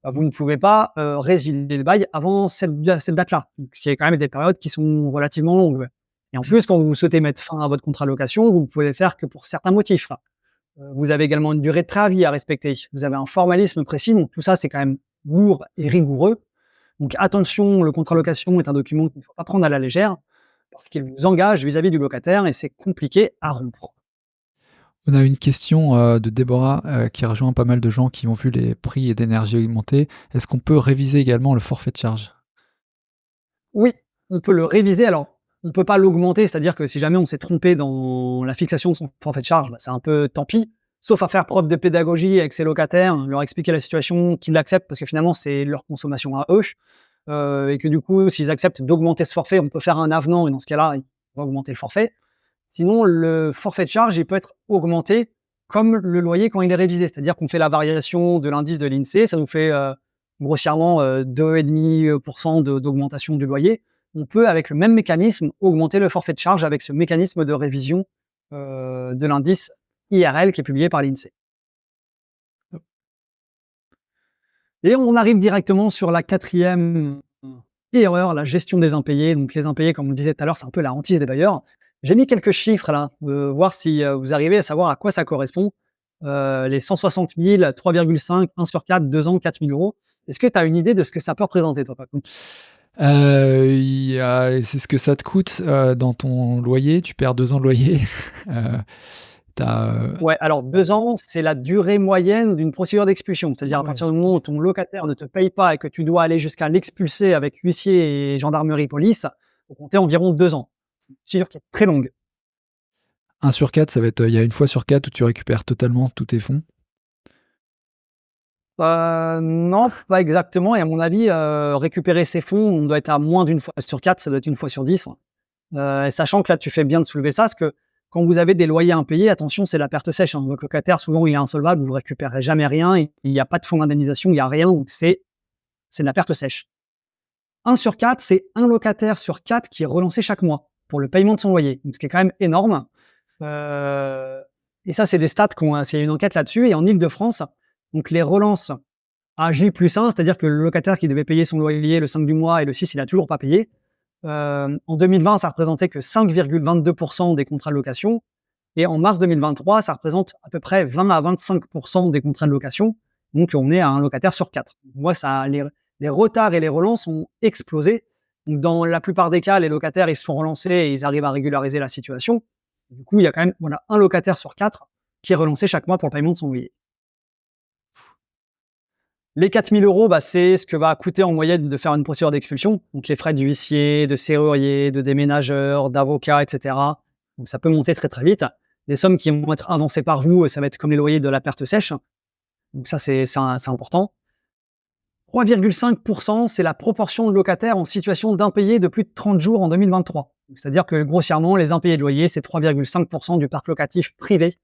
vous ne pouvez pas résilier le bail avant cette date-là. Donc, il y a quand même des périodes qui sont relativement longues. Et en plus, quand vous souhaitez mettre fin à votre contrat de location, vous ne pouvez le faire que pour certains motifs. Vous avez également une durée de préavis à respecter. Vous avez un formalisme précis. Donc, tout ça, c'est quand même lourd et rigoureux. Donc, attention, le contrat de location est un document qu'il ne faut pas prendre à la légère parce qu'il vous engage vis-à-vis du locataire et c'est compliqué à rompre. On a une question de Déborah qui rejoint pas mal de gens qui ont vu les prix d'énergie augmenter. Est-ce qu'on peut réviser également le forfait de charge? Oui, on peut le réviser. Alors, on ne peut pas l'augmenter, c'est-à-dire que si jamais on s'est trompé dans la fixation de son forfait de charge, c'est un peu tant pis, sauf à faire preuve de pédagogie avec ses locataires, leur expliquer la situation, qu'ils l'acceptent, parce que finalement, c'est leur consommation à eux, et que du coup, s'ils acceptent d'augmenter ce forfait, on peut faire un avenant, et dans ce cas-là, ils vont augmenter le forfait. Sinon, le forfait de charge, il peut être augmenté comme le loyer quand il est révisé, c'est-à-dire qu'on fait la variation de l'indice de l'INSEE, ça nous fait grossièrement 2,5% d'augmentation du loyer. On peut, avec le même mécanisme, augmenter le forfait de charge avec ce mécanisme de révision de l'indice IRL qui est publié par l'INSEE. Et on arrive directement sur la 4e erreur, la gestion des impayés. Donc les impayés, comme on le disait tout à l'heure, c'est un peu la hantise des bailleurs. J'ai mis quelques chiffres là, voir si vous arrivez à savoir à quoi ça correspond. Les 160 000, 3,5, 1 sur 4, 2 ans, 4 000 euros. Est-ce que tu as une idée de ce que ça peut représenter, toi, par contre? C'est ce que ça te coûte dans ton loyer. Tu perds 2 ans de loyer. Euh, t'as, Ouais, alors 2 ans, c'est la durée moyenne d'une procédure d'expulsion. C'est-à-dire à ouais. partir du moment où ton locataire ne te paye pas et que tu dois aller jusqu'à l'expulser avec huissier et gendarmerie, police, faut compter environ 2 ans. C'est une procédure qui est très longue. 1 sur 4, ça va être, il y a une fois sur 4 où tu récupères totalement tous tes fonds. Non, pas exactement et à mon avis, récupérer ses fonds, on doit être à moins d'une fois sur 4, ça doit être une fois sur 10. Et sachant que là, tu fais bien de soulever ça, parce que quand vous avez des loyers impayés, attention, c'est la perte sèche, hein. Votre locataire, souvent, il est insolvable, vous récupérez jamais rien et il n'y a pas de fonds d'indemnisation, il n'y a rien, donc c'est de la perte sèche. 1 sur 4, c'est un locataire sur 4 qui est relancé chaque mois pour le paiement de son loyer, donc ce qui est quand même énorme. Et ça, c'est des stats c'est une enquête là-dessus. Et en Île-de-France, donc les relances à J+1, c'est-à-dire que le locataire qui devait payer son loyer le 5 du mois et le 6, il a toujours pas payé. En 2020, ça représentait que 5,22% des contrats de location. Et en mars 2023, ça représente à peu près 20 à 25% des contrats de location. Donc, on est à un locataire sur 4. On voit ça, les retards et les relances ont explosé. Donc, dans la plupart des cas, les locataires, ils se font relancer et ils arrivent à régulariser la situation. Du coup, il y a quand même un locataire sur 4 qui est relancé chaque mois pour le paiement de son loyer. Les 4 000 euros, c'est ce que va coûter en moyenne de faire une procédure d'expulsion. Donc, les frais d'huissier, de serrurier, de déménageur, d'avocat, etc. Donc, ça peut monter très, très vite. Des sommes qui vont être avancées par vous, ça va être comme les loyers de la perte sèche. Donc, ça, c'est important. 3,5%, c'est la proportion de locataires en situation d'impayés de plus de 30 jours en 2023. C'est-à-dire que, grossièrement, les impayés de loyer, c'est 3,5% du parc locatif privé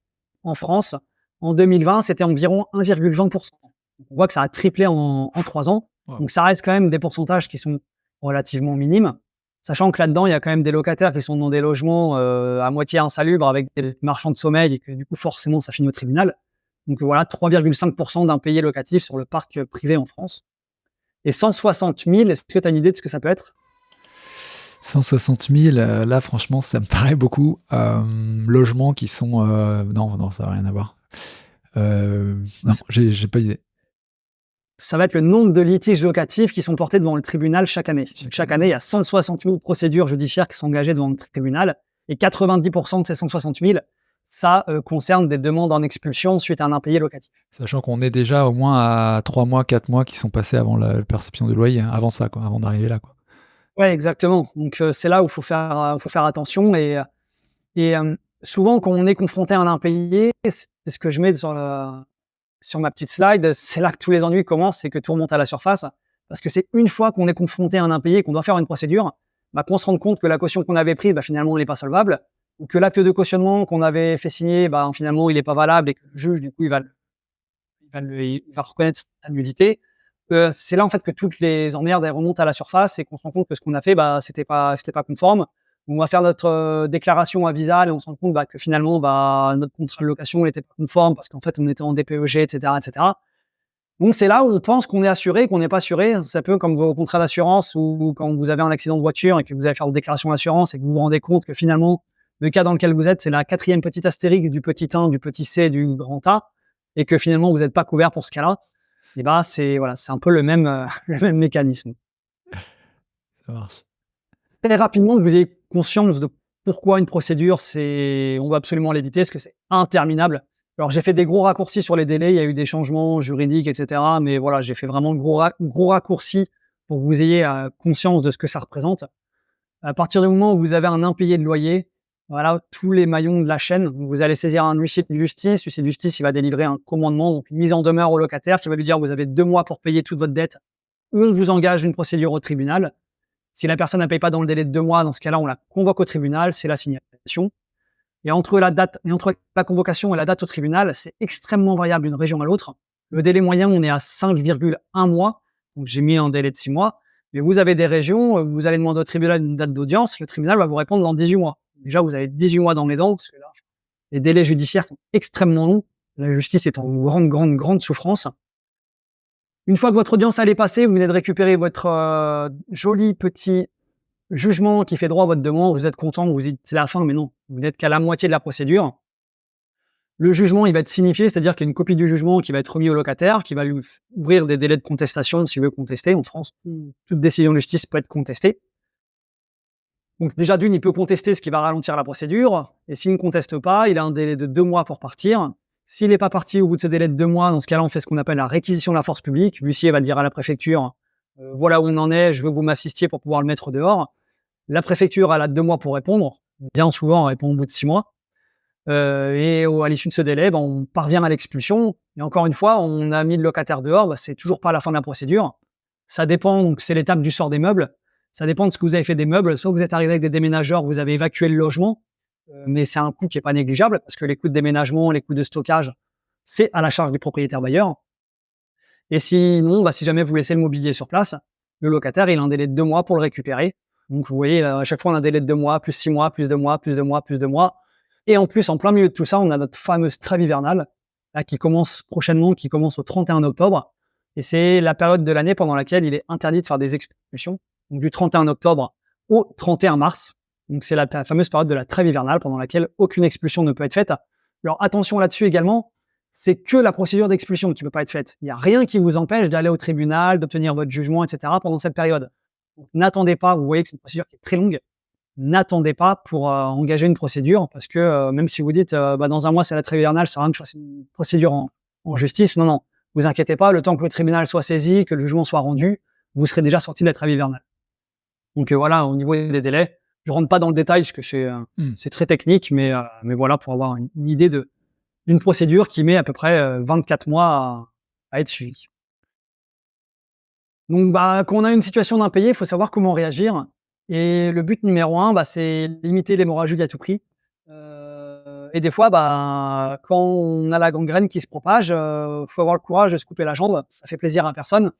en France. En 2020, c'était environ 1,20%. On voit que ça a triplé en 3 ans. Wow. Donc, ça reste quand même des pourcentages qui sont relativement minimes. Sachant que là-dedans, il y a quand même des locataires qui sont dans des logements à moitié insalubres avec des marchands de sommeil et que du coup, forcément, ça finit au tribunal. Donc voilà, 3,5% d'impayés locatifs sur le parc privé en France. Et 160 000, est-ce que tu as une idée de ce que ça peut être? 160 000, là, franchement, ça me paraît beaucoup. Logements qui sont... non, ça n'a rien à voir. Non, j'ai pas idée. Ça va être le nombre de litiges locatifs qui sont portés devant le tribunal chaque année. Chaque année, il y a 160 000 procédures judiciaires qui sont engagées devant le tribunal. Et 90% de ces 160 000, ça concerne des demandes en expulsion suite à un impayé locatif. Sachant qu'on est déjà au moins à 3 mois, 4 mois qui sont passés avant la perception de loyer, avant ça, quoi, avant d'arriver là, quoi. Ouais, exactement. Donc c'est là où il faut faire attention. Et souvent, quand on est confronté à un impayé, c'est ce que je mets sur ma petite slide, c'est là que tous les ennuis commencent, c'est que tout remonte à la surface. Parce que c'est une fois qu'on est confronté à un impayé, qu'on doit faire une procédure, qu'on se rende compte que la caution qu'on avait prise, finalement, elle n'est pas solvable, ou que l'acte de cautionnement qu'on avait fait signer, finalement, il n'est pas valable et que le juge, du coup, il va reconnaître sa nullité. C'est là, en fait, que toutes les emmerdes, elles remontent à la surface et qu'on se rend compte que ce qu'on a fait, c'était pas conforme. On va faire notre déclaration avisale et on se rend compte que finalement, notre contrat de location n'était pas conforme parce qu'en fait, on était en DPEG, etc., etc. Donc, c'est là où on pense qu'on est assuré, qu'on n'est pas assuré. C'est un peu comme vos contrats d'assurance ou quand vous avez un accident de voiture et que vous allez faire votre déclaration d'assurance et que vous vous rendez compte que finalement, le cas dans lequel vous êtes, c'est la 4e petite astérix du petit 1, du petit C, du grand A et que finalement, vous n'êtes pas couvert pour ce cas-là. Et c'est un peu le même mécanisme. Ça marche. Très rapidement, que vous ayez conscience de pourquoi une procédure, on va absolument l'éviter, parce que c'est interminable. Alors, j'ai fait des gros raccourcis sur les délais, il y a eu des changements juridiques, etc. Mais voilà, j'ai fait vraiment de gros raccourcis pour que vous ayez conscience de ce que ça représente. À partir du moment où vous avez un impayé de loyer, voilà, tous les maillons de la chaîne, vous allez saisir un huissier de justice. L'huissier de justice, il va délivrer un commandement, donc une mise en demeure au locataire qui va lui dire vous avez 2 mois pour payer toute votre dette ou on vous engage une procédure au tribunal. Si la personne ne paye pas dans le délai de 2 mois, dans ce cas-là, on la convoque au tribunal, c'est la signalisation. Et entre la convocation et la date au tribunal, c'est extrêmement variable d'une région à l'autre. Le délai moyen, on est à 5,1 mois. Donc, j'ai mis un délai de 6 mois. Mais vous avez des régions, vous allez demander au tribunal une date d'audience, le tribunal va vous répondre dans 18 mois. Déjà, vous avez 18 mois dans les dents, parce que là, les délais judiciaires sont extrêmement longs. La justice est en grande souffrance. Une fois que votre audience est passée, vous venez de récupérer votre joli petit Jugement qui fait droit à votre demande, vous êtes content, vous dites c'est la fin, mais non, vous n'êtes qu'à la moitié de la procédure. Le jugement, il va être signifié, c'est-à-dire qu'il y a une copie du jugement qui va être remis au locataire, qui va lui ouvrir des délais de contestation s'il veut contester. En France, toute décision de justice peut être contestée. Donc déjà d'une, il peut contester, ce qui va ralentir la procédure. Et s'il ne conteste pas, il a un délai de 2 mois pour partir. S'il n'est pas parti au bout de ce délai de 2 mois, dans ce cas-là, on fait ce qu'on appelle la réquisition de la force publique. L'huissier va dire à la préfecture, voilà où on en est, je veux que vous m'assistiez pour pouvoir le mettre dehors. La préfecture, elle a 2 mois pour répondre. Bien souvent, elle répond au bout de 6 mois. Et à l'issue de ce délai, on parvient à l'expulsion. Et encore une fois, on a mis le locataire dehors, c'est toujours pas la fin de la procédure. Ça dépend, donc c'est l'étape du sort des meubles. Ça dépend de ce que vous avez fait des meubles. Soit vous êtes arrivé avec des déménageurs, vous avez évacué le logement, mais c'est un coût qui est pas négligeable parce que les coûts de déménagement, les coûts de stockage, c'est à la charge du propriétaire bailleur. Et sinon, si jamais vous laissez le mobilier sur place, le locataire, il a un délai de 2 mois pour le récupérer. Donc vous voyez, à chaque fois, on a un délai de 2 mois, plus 6 mois, plus 2 mois, plus 2 mois, plus 2 mois. Et en plus, en plein milieu de tout ça, on a notre fameuse trêve hivernale, là, qui commence prochainement, qui commence au 31 octobre. Et c'est la période de l'année pendant laquelle il est interdit de faire des expulsions. Donc du 31 octobre au 31 mars. Donc c'est la fameuse période de la trêve hivernale pendant laquelle aucune expulsion ne peut être faite. Alors attention là-dessus également, c'est que la procédure d'expulsion qui ne peut pas être faite. Il n'y a rien qui vous empêche d'aller au tribunal, d'obtenir votre jugement, etc. pendant cette période. Donc, n'attendez pas, vous voyez que c'est une procédure qui est très longue. N'attendez pas pour engager une procédure parce que même si vous dites dans un mois c'est la trêve hivernale, ça sert à rien que je fasse une procédure en justice. Non, vous inquiétez pas, le temps que le tribunal soit saisi, que le jugement soit rendu, vous serez déjà sorti de la trêve hivernale. Donc voilà, au niveau des délais, je rentre pas dans le détail parce que c'est très technique, mais voilà, pour avoir une idée d'une procédure qui met à peu près 24 mois à être suivie. Donc quand on a une situation d'impayé, il faut savoir comment réagir. Et le but numéro 1, c'est limiter l'hémorragie à tout prix. Et des fois, quand on a la gangrène qui se propage, faut avoir le courage de se couper la jambe. Ça fait plaisir à personne.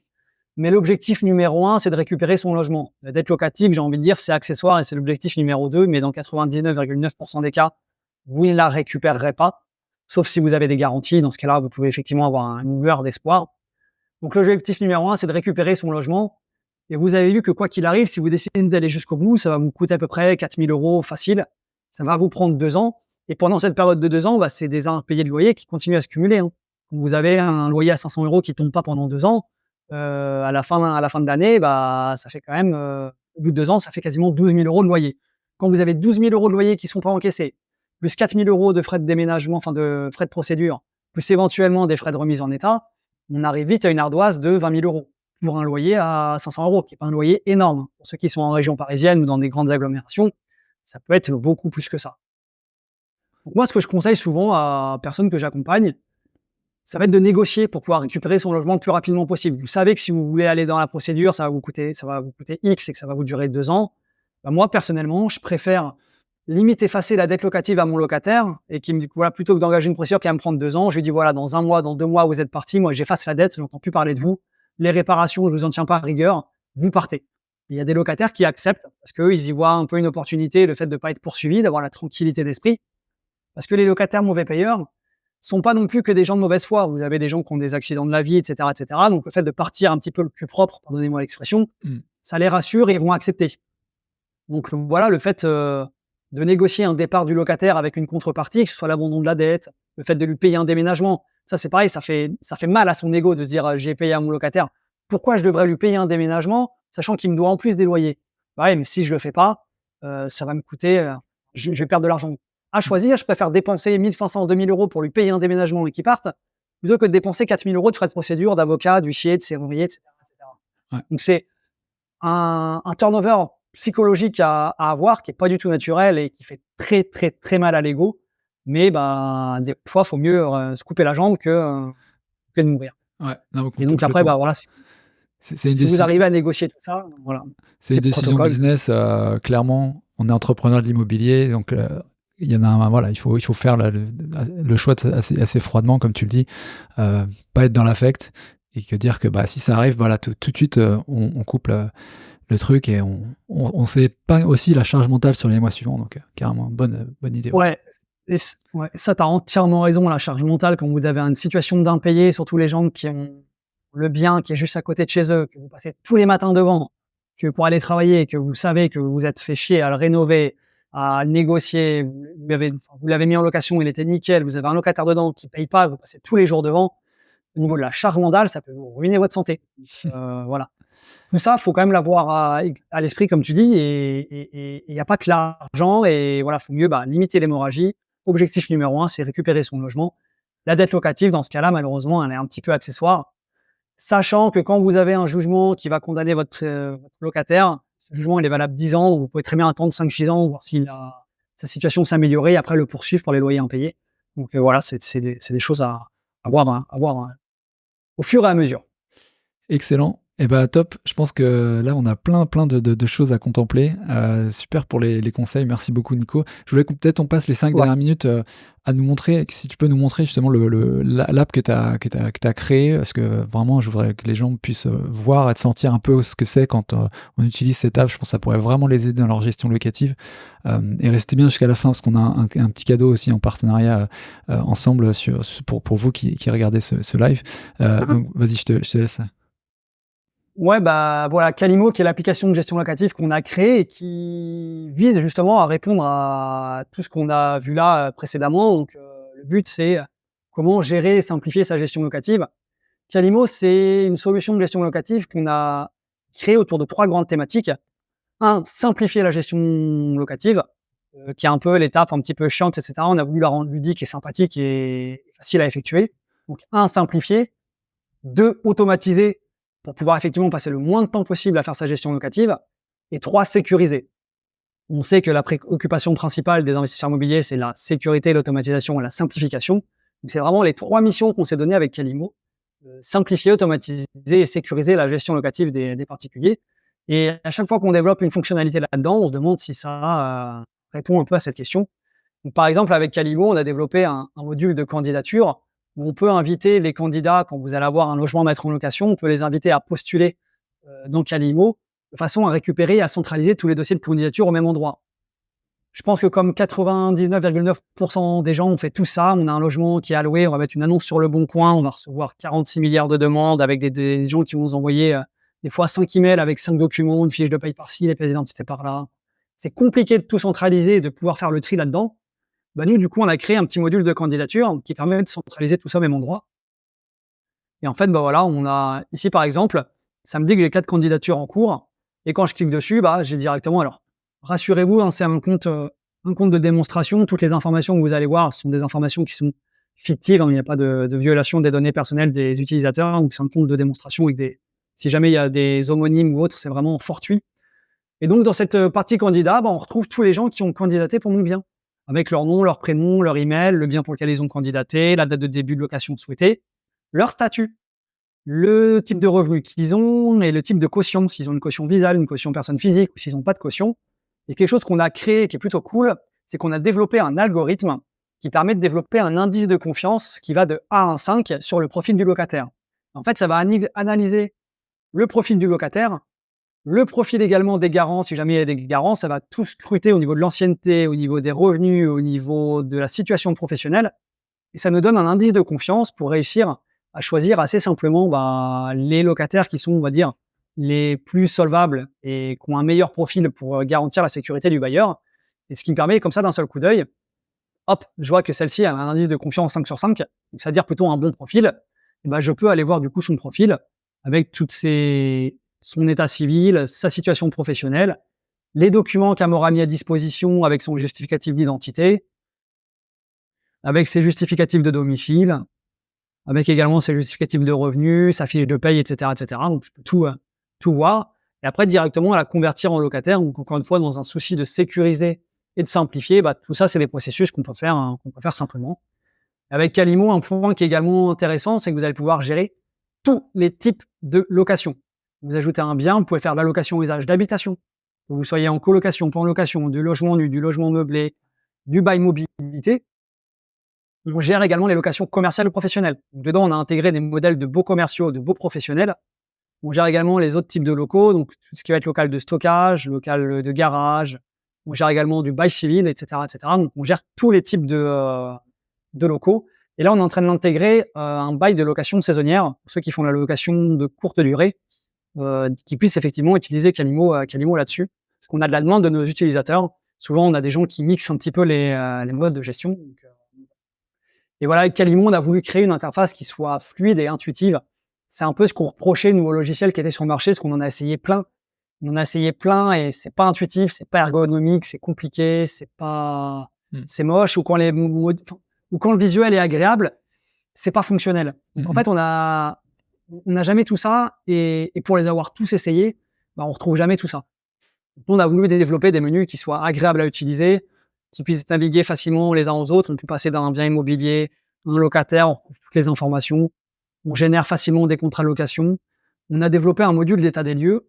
Mais l'objectif numéro 1, c'est de récupérer son logement. La dette locative, j'ai envie de dire, c'est accessoire et c'est l'objectif numéro 2. Mais dans 99,9% des cas, vous ne la récupérerez pas. Sauf si vous avez des garanties. Dans ce cas-là, vous pouvez effectivement avoir une lueur d'espoir. Donc l'objectif numéro 1, c'est de récupérer son logement. Et vous avez vu que quoi qu'il arrive, si vous décidez d'aller jusqu'au bout, ça va vous coûter à peu près 4 000 € facile. Ça va vous prendre 2 ans. Et pendant cette période de 2 ans, c'est des impayés de loyer qui continuent à se cumuler. Vous avez un loyer à 500 € qui ne tombe pas pendant 2 ans. À la fin de l'année, ça fait quand même, au bout de 2 ans, ça fait quasiment 12 000 € de loyer. Quand vous avez 12 000 € de loyer qui ne sont pas encaissés, plus 4 000 € de frais de déménagement, de frais de procédure, plus éventuellement des frais de remise en état, on arrive vite à une ardoise de 20 000 € pour un loyer à 500 €, qui n'est pas un loyer énorme. Pour ceux qui sont en région parisienne ou dans des grandes agglomérations, ça peut être beaucoup plus que ça. Donc moi, ce que je conseille souvent à personnes que j'accompagne, ça va être de négocier pour pouvoir récupérer son logement le plus rapidement possible. Vous savez que si vous voulez aller dans la procédure, ça va vous coûter X et que ça va vous durer 2 ans. Moi, personnellement, je préfère limite effacer la dette locative à mon locataire et qui me dit plutôt que d'engager une procédure qui va me prendre 2 ans, je lui dis dans 1 mois, dans 2 mois, vous êtes parti, moi j'efface la dette, je n'entends plus parler de vous. Les réparations, je ne vous en tiens pas à rigueur, vous partez. Il y a des locataires qui acceptent parce qu'eux, ils y voient un peu une opportunité, le fait de ne pas être poursuivi, d'avoir la tranquillité d'esprit. Parce que les locataires mauvais payeurs sont pas non plus que des gens de mauvaise foi. Vous avez des gens qui ont des accidents de la vie, etc., etc. Donc le fait de partir un petit peu le cul propre, pardonnez-moi l'expression, ça les rassure et ils vont accepter. Donc voilà, le fait de négocier un départ du locataire avec une contrepartie, que ce soit l'abandon de la dette, le fait de lui payer un déménagement, ça c'est pareil, ça fait mal à son ego de se dire j'ai payé à mon locataire. Pourquoi je devrais lui payer un déménagement, sachant qu'il me doit en plus des loyers? Ouais, mais si je le fais pas, ça va me coûter, je vais perdre de l'argent. À choisir, je préfère dépenser 1 500, 2 000 € pour lui payer un déménagement et qu'il parte, plutôt que de dépenser 4 000 € de frais de procédure, d'avocat, d'huissier, de serrurier, etc. Ouais. Donc c'est un turnover psychologique à avoir qui est pas du tout naturel et qui fait très très très mal à l'ego. Mais des fois, il faut mieux se couper la jambe que de mourir. Ouais, non, et donc après, si vous arrivez à négocier tout ça, voilà. C'est une décision business, clairement. On est entrepreneur de l'immobilier, donc il y en a il faut faire le choix assez froidement, comme tu le dis, pas être dans l'affect et dire que si ça arrive, tout de suite on coupe le truc et on sait pas aussi la charge mentale sur les mois suivants, donc carrément bonne idée. Ouais, ça t'as entièrement raison, la charge mentale quand vous avez une situation d'impayé, surtout les gens qui ont le bien qui est juste à côté de chez eux, que vous passez tous les matins devant, que pour aller travailler, que vous savez que vous vous êtes fait chier à le rénover, à le négocier, vous l'avez mis en location, il était nickel, vous avez un locataire dedans qui paye pas, vous passez tous les jours devant, au niveau de la charge mentale, ça peut vous ruiner votre santé. Voilà. Tout ça, faut quand même l'avoir à l'esprit, comme tu dis, et il y a pas que l'argent, et voilà, faut mieux, limiter l'hémorragie. Objectif numéro 1, c'est récupérer son logement. La dette locative, dans ce cas-là, malheureusement, elle est un petit peu accessoire. Sachant que quand vous avez un jugement qui va condamner votre locataire, ce jugement, il est valable 10 ans, donc vous pouvez très bien attendre 5-6 ans, voir si sa situation s'est améliorée, et après le poursuivre pour les loyers impayés. Donc voilà, c'est des choses à voir, hein, au fur et à mesure. Excellent. Et bah top. Je pense que là, on a plein de choses à contempler. Super pour les conseils. Merci beaucoup, Nico. Je voulais qu'on peut-être on passe les 5 Ouais. dernières minutes à nous montrer, si tu peux nous montrer justement l'app que tu as créée, parce que vraiment, je voudrais que les gens puissent voir et sentir un peu ce que c'est quand on utilise cette app. Je pense que ça pourrait vraiment les aider dans leur gestion locative. Et restez bien jusqu'à la fin, parce qu'on a un petit cadeau aussi en partenariat ensemble pour vous qui regardez ce live. Donc, vas-y, je te laisse. Ouais, voilà, Calimo, qui est l'application de gestion locative qu'on a créée et qui vise justement à répondre à tout ce qu'on a vu là précédemment. Donc, le but, c'est comment gérer et simplifier sa gestion locative. Calimo, c'est une solution de gestion locative qu'on a créée autour de 3 grandes thématiques. Simplifier la gestion locative, qui est un peu l'étape un petit peu chiante, et cetera. On a voulu la rendre ludique et sympathique et facile à effectuer. Donc, simplifier. 2, automatiser pour pouvoir effectivement passer le moins de temps possible à faire sa gestion locative. Et 3, sécuriser. On sait que la préoccupation principale des investisseurs immobiliers, c'est la sécurité, l'automatisation et la simplification. Donc, c'est vraiment les 3 missions qu'on s'est données avec Calimo. Simplifier, automatiser et sécuriser la gestion locative des particuliers. Et à chaque fois qu'on développe une fonctionnalité là-dedans, on se demande si ça répond un peu à cette question. Donc, par exemple, avec Calimo, on a développé un module de candidature où on peut inviter les candidats, quand vous allez avoir un logement à mettre en location, on peut les inviter à postuler dans Calimo, de façon à récupérer et à centraliser tous les dossiers de candidature au même endroit. Je pense que comme 99,9% des gens ont fait tout ça, on a un logement qui est alloué, on va mettre une annonce sur Le Bon Coin, on va recevoir 46 milliards de demandes avec des gens qui vont nous envoyer des fois 5 emails avec 5 documents, une fiche de paye par-ci, les pièces d'identité par-là. C'est compliqué de tout centraliser et de pouvoir faire le tri là-dedans. Nous, du coup, on a créé un petit module de candidature qui permet de centraliser tout ça au même endroit. Et en fait, voilà, on a ici, par exemple, ça me dit que j'ai 4 candidatures en cours. Et quand je clique dessus, j'ai directement, alors, rassurez-vous, hein, c'est un compte de démonstration. Toutes les informations que vous allez voir sont des informations qui sont fictives, hein, il n'y a pas de violation des données personnelles des utilisateurs. Donc, c'est un compte de démonstration avec si jamais il y a des homonymes ou autres, c'est vraiment fortuit. Et donc, dans cette partie candidat, on retrouve tous les gens qui ont candidaté pour mon bien, avec leur nom, leur prénom, leur email, le bien pour lequel ils ont candidaté, la date de début de location souhaitée, leur statut, le type de revenu qu'ils ont et le type de caution, s'ils ont une caution Visale, une caution personne physique ou s'ils n'ont pas de caution. Et quelque chose qu'on a créé qui est plutôt cool, c'est qu'on a développé un algorithme qui permet de développer un indice de confiance qui va de A à 5 sur le profil du locataire. En fait, ça va analyser le profil du locataire, le profil également des garants, si jamais il y a des garants, ça va tout scruter au niveau de l'ancienneté, au niveau des revenus, au niveau de la situation professionnelle. Et ça nous donne un indice de confiance pour réussir à choisir assez simplement les locataires qui sont, on va dire, les plus solvables et qui ont un meilleur profil pour garantir la sécurité du bailleur. Et ce qui me permet, comme ça, d'un seul coup d'œil, hop, je vois que celle-ci a un indice de confiance 5 sur 5, donc c'est-à-dire plutôt un bon profil. Et je peux aller voir du coup son profil avec son état civil, sa situation professionnelle, les documents qu'elle m'aura mis à disposition avec son justificatif d'identité, avec ses justificatifs de domicile, avec également ses justificatifs de revenus, sa fiche de paye, etc., etc. Donc, je peux tout voir. Et après, directement, la convertir en locataire. Donc, encore une fois, dans un souci de sécuriser et de simplifier, tout ça, c'est des processus qu'on peut faire simplement. Avec Calimo, un point qui est également intéressant, c'est que vous allez pouvoir gérer tous les types de location. Vous ajoutez un bien, vous pouvez faire de la location usage d'habitation, que vous soyez en colocation, pas en location, du logement nu, du logement meublé, du bail mobilité. On gère également les locations commerciales ou professionnelles. Donc, dedans, on a intégré des modèles de beaux commerciaux, de beaux professionnels. On gère également les autres types de locaux, donc tout ce qui va être local de stockage, local de garage. On gère également du bail civil, etc., etc. Donc, on gère tous les types de locaux. Et là, on est en train d'intégrer un bail de location saisonnière, pour ceux qui font la location de courte durée. qui puissent effectivement utiliser Calimo là-dessus. Parce qu'on a de la demande de nos utilisateurs. Souvent, on a des gens qui mixent un petit peu les modes de gestion. Et voilà, avec Calimo, on a voulu créer une interface qui soit fluide et intuitive. C'est un peu ce qu'on reprochait, nous, aux logiciels qui étaient sur le marché, parce qu'on en a essayé plein. On en a essayé plein et c'est pas intuitif, c'est pas ergonomique, c'est compliqué, c'est moche, ou quand le visuel est agréable, c'est pas fonctionnel. Donc, en fait, on n'a jamais tout ça, et pour les avoir tous essayés, on retrouve jamais tout ça. Donc, nous, on a voulu développer des menus qui soient agréables à utiliser, qui puissent naviguer facilement les uns aux autres. On peut passer d'un bien immobilier à un locataire, on trouve toutes les informations, on génère facilement des contrats de location. On a développé un module d'état des lieux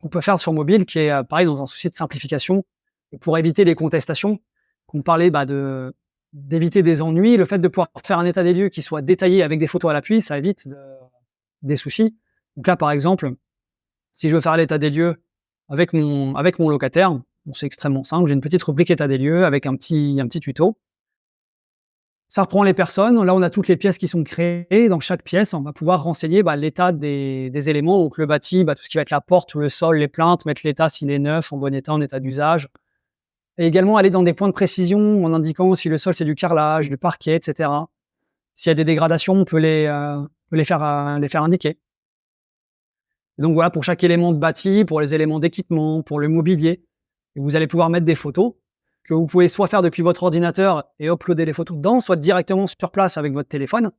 qu'on peut faire sur mobile, qui est pareil, dans un souci de simplification, et pour éviter les contestations. On parlait d'éviter des ennuis, le fait de pouvoir faire un état des lieux qui soit détaillé avec des photos à l'appui, ça évite des soucis. Donc là, par exemple, si je veux faire l'état des lieux avec mon locataire, c'est extrêmement simple. J'ai une petite rubrique état des lieux avec un petit tuto. Ça reprend les personnes. Là, on a toutes les pièces qui sont créées. Dans chaque pièce, on va pouvoir renseigner l'état des éléments. Donc, le bâti, tout ce qui va être la porte, le sol, les plinthes, mettre l'état s'il est neuf, en bon état, en état d'usage. Et également aller dans des points de précision en indiquant si le sol, c'est du carrelage, du parquet, etc. S'il y a des dégradations, on peut les faire indiquer. Et donc, voilà, pour chaque élément de bâti, pour les éléments d'équipement, pour le mobilier. Et vous allez pouvoir mettre des photos que vous pouvez soit faire depuis votre ordinateur et uploader les photos dedans, soit directement sur place avec votre téléphone.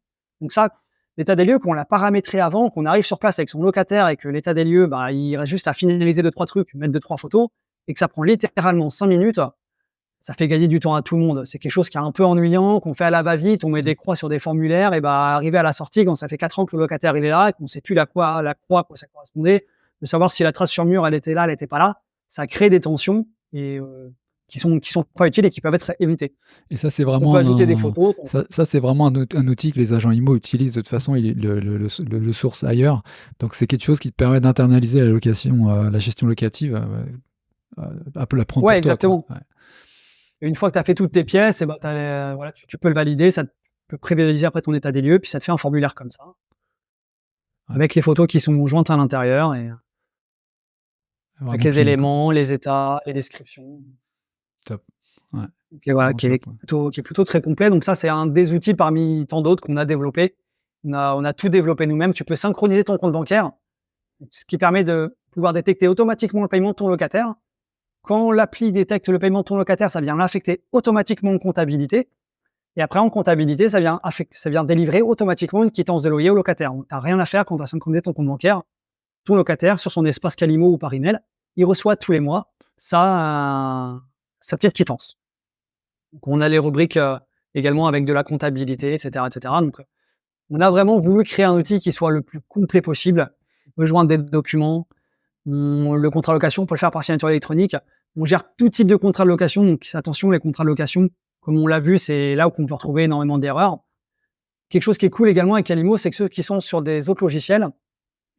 Donc ça, l'état des lieux, qu'on l'a paramétré avant, qu'on arrive sur place avec son locataire et que l'état des lieux, il reste juste à finaliser 2-3 trucs, mettre 2-3 photos, et que ça prend littéralement 5 minutes, ça fait gagner du temps à tout le monde. C'est quelque chose qui est un peu ennuyant, qu'on fait à la va-vite, on met des croix sur des formulaires, et arriver à la sortie, quand ça fait 4 ans que le locataire il est là, et qu'on ne sait plus la croix quoi ça correspondait, de savoir si la trace sur mur, elle était là, elle n'était pas là, ça crée des tensions, et qui sont pas utiles et qui peuvent être évitées. Et ça, c'est vraiment on peut ajouter des photos. Ça, c'est vraiment un outil que les agents IMO utilisent. De toute façon, il le source ailleurs. Donc, c'est quelque chose qui te permet d'internaliser la location, la gestion locative, un peu la prendre pour toi, exactement. quoi. Ouais. Et une fois que tu as fait toutes tes pièces, tu peux le valider, ça peut prévisualiser après ton état des lieux, puis ça te fait un formulaire comme ça, avec les photos qui sont jointes à l'intérieur, et avec les éléments, les états, les descriptions. Top. Ouais. Et voilà, qui est plutôt très complet. Donc ça, c'est un des outils parmi tant d'autres qu'on a développé. On a tout développé nous-mêmes. Tu peux synchroniser ton compte bancaire, ce qui permet de pouvoir détecter automatiquement le paiement de ton locataire. Quand l'appli détecte le paiement de ton locataire, ça vient l'affecter automatiquement en comptabilité. Et après, en comptabilité, ça vient délivrer automatiquement une quittance de loyer au locataire. Tu n'as rien à faire quand tu as synchronisé ton compte bancaire. Ton locataire, sur son espace Calimo ou par email, il reçoit tous les mois sa petite quittance. Donc, on a les rubriques également avec de la comptabilité, etc. Donc, on a vraiment voulu créer un outil qui soit le plus complet possible. On peut joindre des documents. Le contrat de location, on peut le faire par signature électronique. On gère tout type de contrat de location. Donc, attention, les contrats de location, comme on l'a vu, c'est là où on peut retrouver énormément d'erreurs. Quelque chose qui est cool également avec Calimo, c'est que ceux qui sont sur des autres logiciels,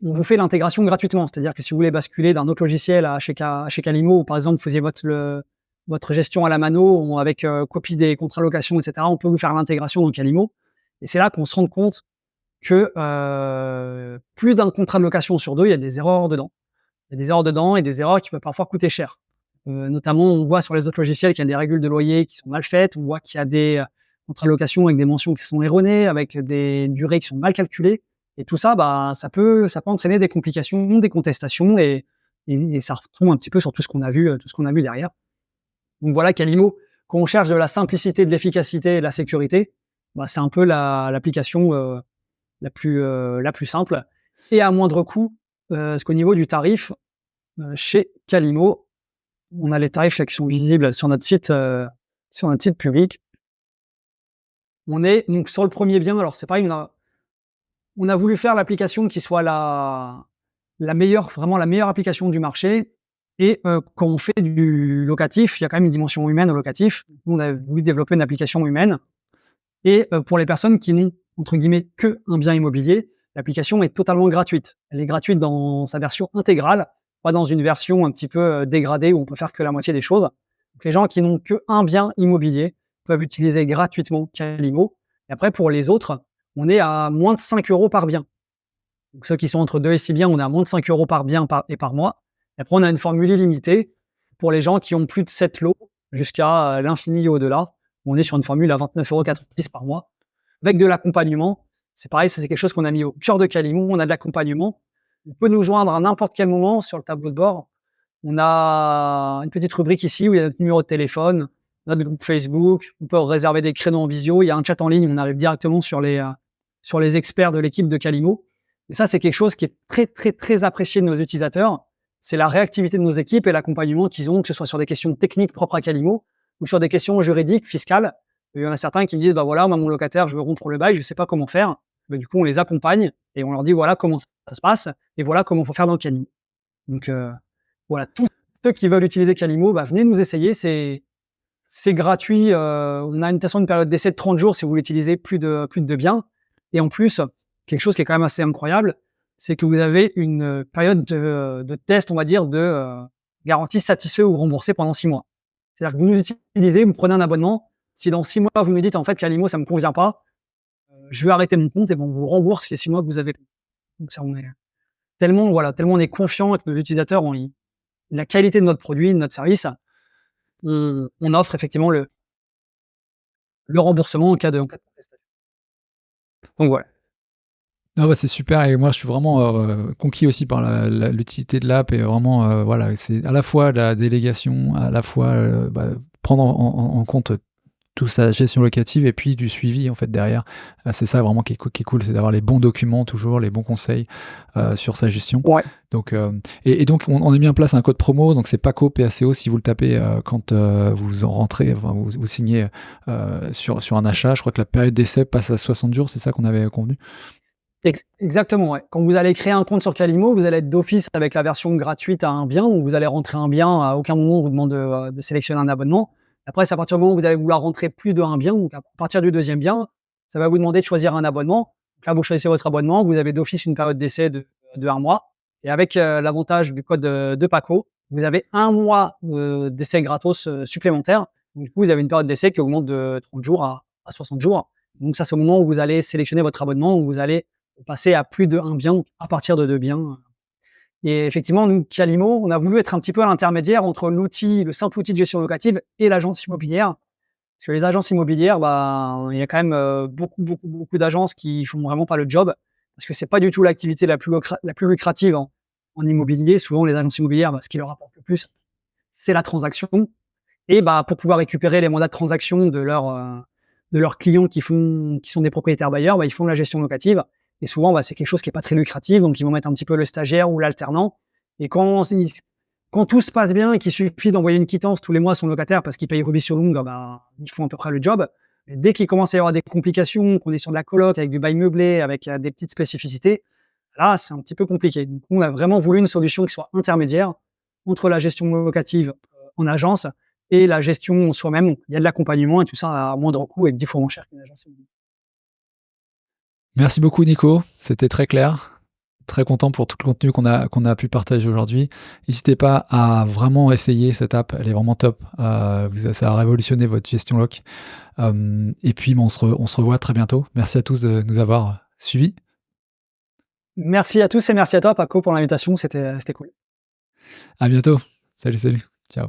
on vous fait l'intégration gratuitement. C'est-à-dire que si vous voulez basculer d'un autre logiciel chez Calimo, ou par exemple, vous faisiez votre gestion à la mano avec copie des contrats de location, etc., on peut vous faire l'intégration dans Calimo. Et c'est là qu'on se rend compte que plus d'un contrat de location sur 2, il y a des erreurs dedans. Il y a des erreurs dedans et des erreurs qui peuvent parfois coûter cher. Notamment, on voit sur les autres logiciels qu'il y a des régules de loyer qui sont mal faites. On voit qu'il y a des contrats de location avec des mentions qui sont erronées, avec des durées qui sont mal calculées. Et tout ça, ça peut entraîner des complications, des contestations, et ça retombe un petit peu sur tout ce qu'on a vu derrière. Donc voilà, Calimo, quand on cherche de la simplicité, de l'efficacité et de la sécurité, c'est un peu l'application la plus simple et à moindre coût. Parce qu'au niveau du tarif, chez Calimo, on a les tarifs qui sont visibles sur notre site public. On est donc sur le premier bien. Alors c'est pareil, on a voulu faire l'application qui soit la meilleure, vraiment la meilleure application du marché. Et quand on fait du locatif, il y a quand même une dimension humaine au locatif. Nous, on a voulu développer une application humaine. Et pour les personnes qui n'ont, entre guillemets, que un bien immobilier, l'application est totalement gratuite. Elle est gratuite dans sa version intégrale, pas dans une version un petit peu dégradée où on peut faire que la moitié des choses. Donc, les gens qui n'ont que un bien immobilier peuvent utiliser gratuitement Calimo. Et après, pour les autres, on est à moins de 5 € par bien. Donc, ceux qui sont entre 2 et 6 biens, on est à moins de 5 € par bien et par mois. Et après, on a une formule illimitée pour les gens qui ont plus de 7 lots jusqu'à l'infini et au-delà. On est sur une formule à 29,90 € par mois avec de l'accompagnement. C'est pareil, ça c'est quelque chose qu'on a mis au cœur de Calimo. On a de l'accompagnement. On peut nous joindre à n'importe quel moment sur le tableau de bord. On a une petite rubrique ici où il y a notre numéro de téléphone, notre groupe Facebook. On peut réserver des créneaux en visio. Il y a un chat en ligne. On arrive directement sur les experts de l'équipe de Calimo. Et ça, c'est quelque chose qui est très, très, très apprécié de nos utilisateurs. C'est la réactivité de nos équipes et l'accompagnement qu'ils ont, que ce soit sur des questions techniques propres à Calimo ou sur des questions juridiques, fiscales. Il y en a certains qui me disent, bah voilà, moi, mon locataire, je veux rompre le bail, je ne sais pas comment faire. Bah, du coup, on les accompagne et on leur dit, voilà comment ça se passe et voilà comment il faut faire dans Calimo. Donc, voilà, tous ceux qui veulent utiliser Calimo, bah, venez nous essayer. C'est gratuit. On a une période d'essai de 30 jours si vous voulez utiliser plus de 2 biens. Et en plus, quelque chose qui est quand même assez incroyable, c'est que vous avez une période de test, on va dire, de garantie satisfait ou remboursé pendant 6 mois. C'est-à-dire que vous nous utilisez, vous prenez un abonnement. Si dans 6 mois, vous nous dites, en fait, Calimo, ça ne me convient pas, je vais arrêter mon compte et bon, on vous rembourse les 6 mois que vous avez. Donc, ça, tellement on est confiant avec nos utilisateurs en la qualité de notre produit, de notre service. On offre effectivement le remboursement en cas de contestation. Donc voilà. Ah bah, c'est super et moi je suis vraiment conquis aussi par l'utilité de l'app et vraiment voilà, c'est à la fois la délégation, à la fois prendre en compte toute sa gestion locative et puis du suivi en fait derrière. C'est ça vraiment qui est cool, c'est d'avoir les bons documents toujours, les bons conseils sur sa gestion. Ouais. Donc, et donc on a mis en place un code promo, donc c'est PACO, PACO si vous le tapez quand vous en rentrez, enfin, vous signez sur un achat. Je crois que la période d'essai passe à 60 jours, c'est ça qu'on avait convenu. Exactement, ouais. Quand vous allez créer un compte sur Calimo, vous allez être d'office avec la version gratuite à un bien, où vous allez rentrer un bien, à aucun moment on vous demande de sélectionner un abonnement. Après, c'est à partir du moment où vous allez vouloir rentrer plus d'un bien, donc à partir du deuxième bien, ça va vous demander de choisir un abonnement. Donc là, vous choisissez votre abonnement, vous avez d'office une période d'essai de 1 mois. Et avec l'avantage du code de PACO, vous avez 1 mois d'essai gratos supplémentaire. Donc, du coup, vous avez une période d'essai qui augmente de 30 jours à 60 jours. Donc ça, c'est au moment où vous allez sélectionner votre abonnement, où vous allez passer à plus de 1 bien, à partir de 2 biens. Et effectivement, nous, Calimo, on a voulu être un petit peu à l'intermédiaire entre le simple outil de gestion locative et l'agence immobilière. Parce que les agences immobilières, il y a quand même beaucoup d'agences qui font vraiment pas le job. Parce que c'est pas du tout l'activité la plus lucrative en immobilier. Souvent, les agences immobilières, ce qui leur rapporte le plus, c'est la transaction. Et pour pouvoir récupérer les mandats de transaction de leurs clients qui sont des propriétaires bailleurs, ils font la gestion locative. Et souvent, c'est quelque chose qui n'est pas très lucratif, donc ils vont mettre un petit peu le stagiaire ou l'alternant. Et quand tout se passe bien et qu'il suffit d'envoyer une quittance tous les mois à son locataire parce qu'il paye rubis sur l'ongle, ils font à peu près le job. Mais dès qu'il commence à y avoir des complications, qu'on est sur de la coloc avec du bail meublé, avec des petites spécificités, là, c'est un petit peu compliqué. Donc, on a vraiment voulu une solution qui soit intermédiaire entre la gestion locative en agence et la gestion soi-même. Il y a de l'accompagnement et tout ça à moindre coût et 10 fois moins cher qu'une agence immobilière. Merci beaucoup Nico, c'était très clair. Très content pour tout le contenu qu'on a pu partager aujourd'hui. N'hésitez pas à vraiment essayer cette app, elle est vraiment top. Ça a révolutionné votre gestion loc. Et puis on se revoit très bientôt. Merci à tous de nous avoir suivis. Merci à tous et merci à toi Paco pour l'invitation, c'était cool. À bientôt. Salut. Ciao.